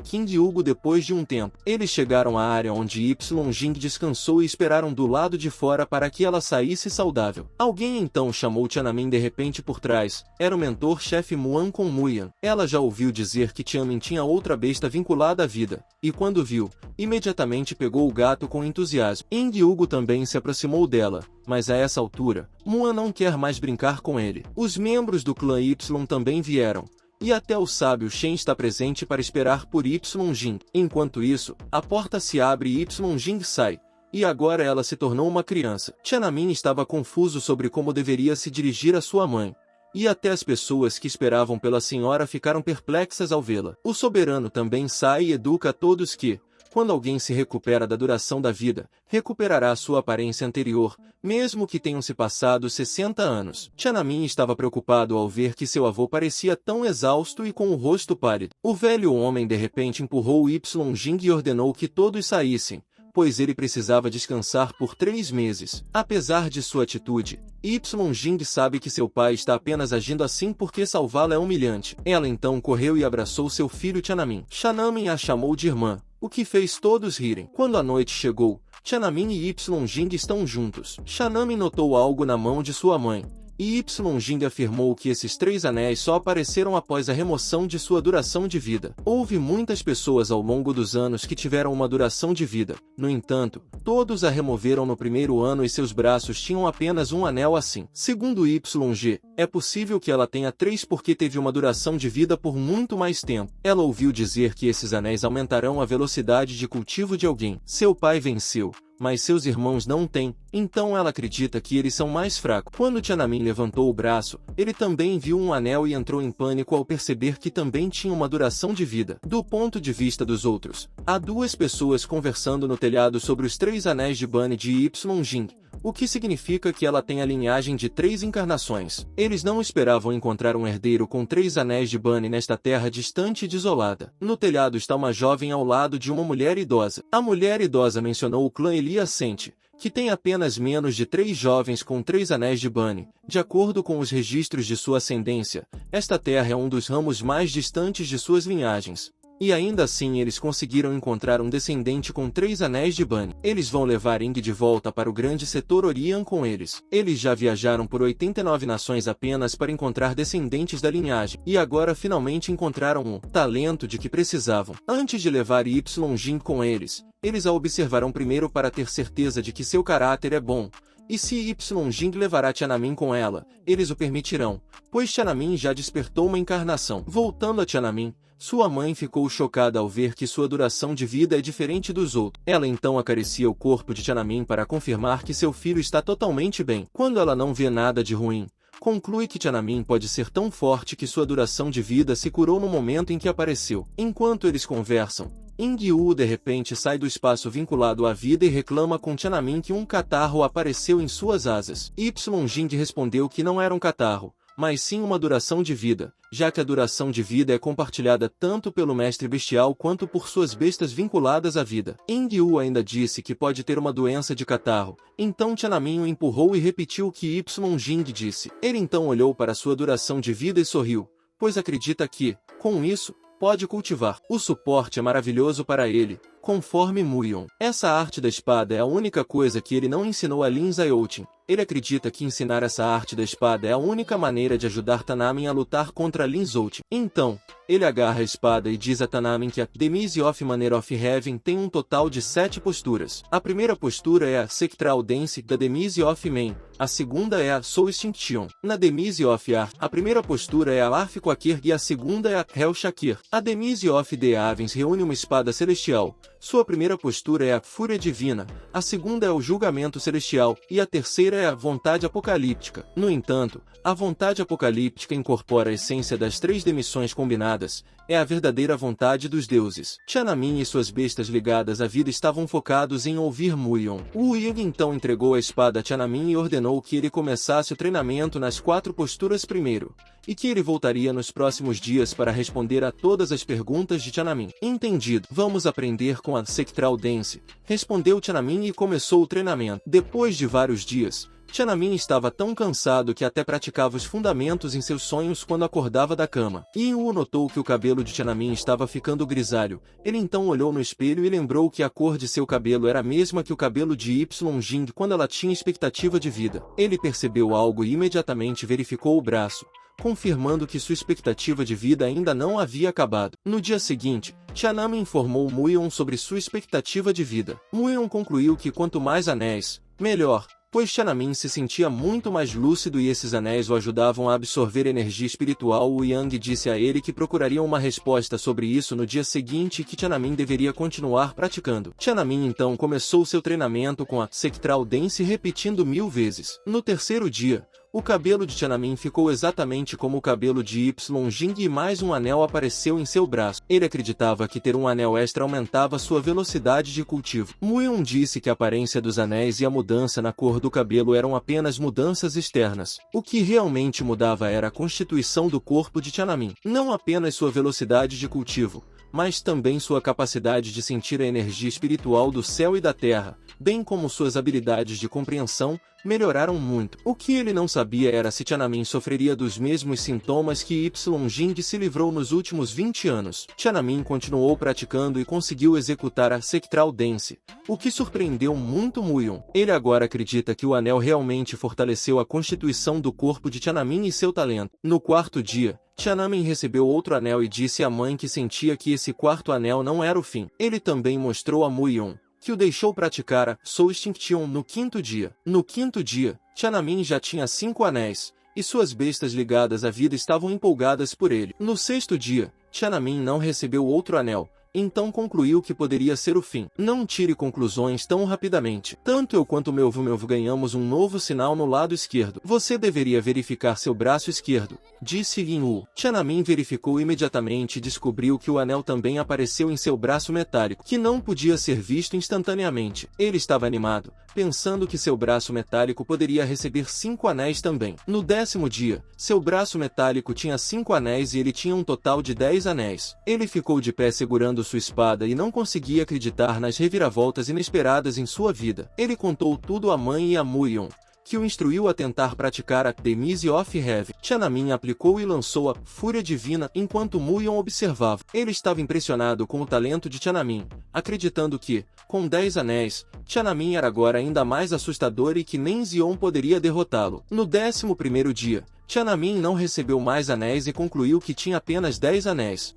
King Hugo depois de um tempo. Eles chegaram à área onde Y Jing descansou e esperaram do lado de fora para que ela saísse saudável. Alguém então chamou Tiananmen de repente por trás. Era o mentor-chefe Muan com Muyan. Ela já ouviu dizer que Tiananmen tinha outra besta vinculada à vida, e quando viu, imediatamente pegou o gato com entusiasmo. King Hugo também se aproximou dela, mas a essa altura, Muan não quer mais brincar com ele. Os membros do clã Y também vieram, e até o sábio Shen está presente para esperar por Y Jing. Enquanto isso, a porta se abre e Y Jing sai, e agora ela se tornou uma criança. Tiananmen estava confuso sobre como deveria se dirigir à sua mãe, e até as pessoas que esperavam pela senhora ficaram perplexas ao vê-la. O soberano também sai e educa a todos que, quando alguém se recupera da duração da vida, recuperará sua aparência anterior, mesmo que tenham se passado 60 anos. Tiananmen estava preocupado ao ver que seu avô parecia tão exausto e com o rosto pálido. O velho homem de repente empurrou Y Jing e ordenou que todos saíssem, pois ele precisava descansar por 3 meses. Apesar de sua atitude, Y Jing sabe que seu pai está apenas agindo assim porque salvá-la é humilhante. Ela então correu e abraçou seu filho Tiananmen. Tiananmen a chamou de irmã, o que fez todos rirem. Quando a noite chegou, Tiananmen e Y Jing estão juntos. Tiananmen notou algo na mão de sua mãe, E Jing afirmou que esses 3 anéis só apareceram após a remoção de sua duração de vida. Houve muitas pessoas ao longo dos anos que tiveram uma duração de vida. No entanto, todos a removeram no primeiro ano e seus braços tinham apenas um anel assim. Segundo YG, é possível que ela tenha 3 porque teve uma duração de vida por muito mais tempo. Ela ouviu dizer que esses anéis aumentarão a velocidade de cultivo de alguém. Seu pai venceu, mas seus irmãos não têm, então ela acredita que eles são mais fracos. Quando Tiananmen levantou o braço, ele também viu um anel e entrou em pânico ao perceber que também tinha uma duração de vida. Do ponto de vista dos outros, há 2 pessoas conversando no telhado sobre os 3 anéis de Bane de Jing, o que significa que ela tem a linhagem de 3 encarnações. Eles não esperavam encontrar um herdeiro com 3 anéis de Bane nesta terra distante e desolada. No telhado está uma jovem ao lado de uma mulher idosa. A mulher idosa mencionou o clã Eliascente, que tem apenas menos de 3 jovens com 3 anéis de Bane. De acordo com os registros de sua ascendência, esta terra é um dos ramos mais distantes de suas linhagens. E ainda assim eles conseguiram encontrar um descendente com 3 anéis de Bane. Eles vão levar Ing de volta para o grande setor Orion com eles. Eles já viajaram por 89 nações apenas para encontrar descendentes da linhagem. E agora finalmente encontraram o talento de que precisavam. Antes de levar Jing com eles, eles a observarão primeiro para ter certeza de que seu caráter é bom. E se Jing levará Tiananmen com ela, eles o permitirão, pois Tiananmen já despertou uma encarnação. Voltando a Tiananmen, sua mãe ficou chocada ao ver que sua duração de vida é diferente dos outros. Ela então acaricia o corpo de Tiananmen para confirmar que seu filho está totalmente bem. Quando ela não vê nada de ruim, conclui que Tiananmen pode ser tão forte que sua duração de vida se curou no momento em que apareceu. Enquanto eles conversam, Ing-Yu de repente sai do espaço vinculado à vida e reclama com Tiananmen que um catarro apareceu em suas asas. Jing respondeu que não era um catarro, mas sim uma duração de vida, já que a duração de vida é compartilhada tanto pelo mestre bestial quanto por suas bestas vinculadas à vida. Ing-Yu ainda disse que pode ter uma doença de catarro, então Tiananmen o empurrou e repetiu o que Jing disse. Ele então olhou para sua duração de vida e sorriu, pois acredita que, com isso, pode cultivar. O suporte é maravilhoso para ele, conforme Muyon. Essa arte da espada é a única coisa que ele não ensinou a Lin Zayoutin. Ele acredita que ensinar essa arte da espada é a única maneira de ajudar Tanamen a lutar contra Lin Zoutin. Então, ele agarra a espada e diz a Tanamen que a Demise of Manner of Heaven tem um total de 7 posturas. A primeira postura é a Sectral Dance da Demise of Man. A segunda é a Soul Extinction. Na Demise of Ar, a primeira postura é a Arf Quakir e a segunda é a Hell Shakir. A Demise of the Avens reúne uma espada celestial. Sua primeira postura é a Fúria Divina, a segunda é o Julgamento Celestial e a terceira é a Vontade Apocalíptica. No entanto, a Vontade Apocalíptica incorpora a essência das 3 demissões combinadas, é a verdadeira vontade dos deuses. Tiananmen e suas bestas ligadas à vida estavam focados em ouvir Muyon. Wu Ying então entregou a espada a Tiananmen e ordenou que ele começasse o treinamento nas 4 posturas primeiro, e que ele voltaria nos próximos dias para responder a todas as perguntas de Tiananmen. Entendido. Vamos aprender com a Sectral Dance, respondeu Tiananmen e começou o treinamento. Depois de vários dias, Tiananmen estava tão cansado que até praticava os fundamentos em seus sonhos quando acordava da cama. Yin-Wu notou que o cabelo de Tiananmen estava ficando grisalho. Ele então olhou no espelho e lembrou que a cor de seu cabelo era a mesma que o cabelo de Jing quando ela tinha expectativa de vida. Ele percebeu algo e imediatamente verificou o braço, confirmando que sua expectativa de vida ainda não havia acabado. No dia seguinte, Tiananmen informou Muyon sobre sua expectativa de vida. Muyon concluiu que quanto mais anéis, melhor, pois Tiananmen se sentia muito mais lúcido e esses anéis o ajudavam a absorver energia espiritual. Wu Yang disse a ele que procurariam uma resposta sobre isso no dia seguinte e que Tiananmen deveria continuar praticando. Tiananmen então começou seu treinamento com a Sectral Dance repetindo 1000 vezes. No terceiro dia, o cabelo de Tiananmen ficou exatamente como o cabelo de Jing e mais um anel apareceu em seu braço. Ele acreditava que ter um anel extra aumentava sua velocidade de cultivo. Muyon disse que a aparência dos anéis e a mudança na cor do cabelo eram apenas mudanças externas. O que realmente mudava era a constituição do corpo de Tiananmen, não apenas sua velocidade de cultivo, mas também sua capacidade de sentir a energia espiritual do céu e da terra, bem como suas habilidades de compreensão, melhoraram muito. O que ele não sabia era se Tiananmen sofreria dos mesmos sintomas que Jing se livrou nos últimos 20 anos. Tiananmen continuou praticando e conseguiu executar a Sectral Dance, o que surpreendeu muito Muyon. Ele agora acredita que o anel realmente fortaleceu a constituição do corpo de Tiananmen e seu talento. No quarto dia, Tiananmen recebeu outro anel e disse à mãe que sentia que esse quarto anel não era o fim. Ele também mostrou a Muyon que o deixou praticar a Soul Extinction no quinto dia. No quinto dia, Tiananmen já tinha 5 anéis, e suas bestas ligadas à vida estavam empolgadas por ele. No sexto dia, Tiananmen não recebeu outro anel, então concluiu que poderia ser o fim. Não tire conclusões tão rapidamente. Tanto eu quanto meu Vu ganhamos um novo sinal no lado esquerdo. Você deveria verificar seu braço esquerdo, disse Lin Wu. Tiananmen verificou imediatamente e descobriu que o anel também apareceu em seu braço metálico, que não podia ser visto instantaneamente. Ele estava animado, pensando que seu braço metálico poderia receber 5 anéis também. No 10º dia, seu braço metálico tinha 5 anéis e ele tinha um total de 10 anéis. Ele ficou de pé segurando sua espada e não conseguia acreditar nas reviravoltas inesperadas em sua vida. Ele contou tudo à mãe e a Muyon, que o instruiu a tentar praticar a The Mise of Heaven. Tiananmen aplicou e lançou a Fúria Divina enquanto Muyon observava. Ele estava impressionado com o talento de Tiananmen, acreditando que, com 10 anéis, Tiananmen era agora ainda mais assustador e que nem Xion poderia derrotá-lo. No 11º dia, Tiananmen não recebeu mais anéis e concluiu que tinha apenas 10 anéis.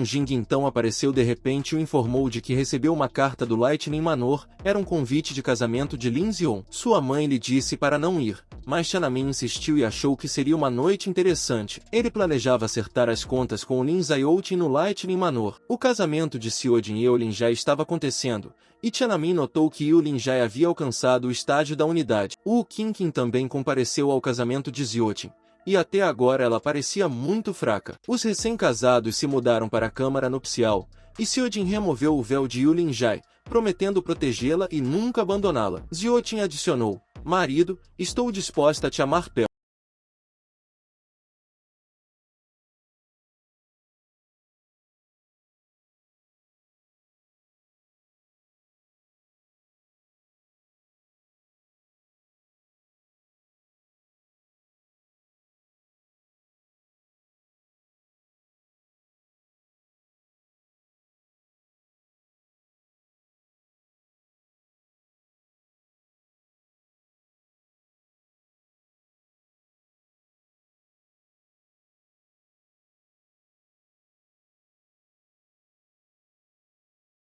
Jing então apareceu de repente e o informou de que recebeu uma carta do Lightning Manor, era um convite de casamento de Lin Xion. Sua mãe lhe disse para não ir, mas Tiananmen insistiu e achou que seria uma noite interessante. Ele planejava acertar as contas com o Lin Zayoutin no Lightning Manor. O casamento de Xiojin e Eulin já estava acontecendo, e Tiananmen notou que Yulin já havia alcançado o estágio da unidade. Wu Qingqin também compareceu ao casamento de Xiojin, e até agora ela parecia muito fraca. Os recém-casados se mudaram para a câmara nupcial, e Xiojin removeu o véu de Yulin Jai, prometendo protegê-la e nunca abandoná-la. Xiojin adicionou: marido, estou disposta a te amar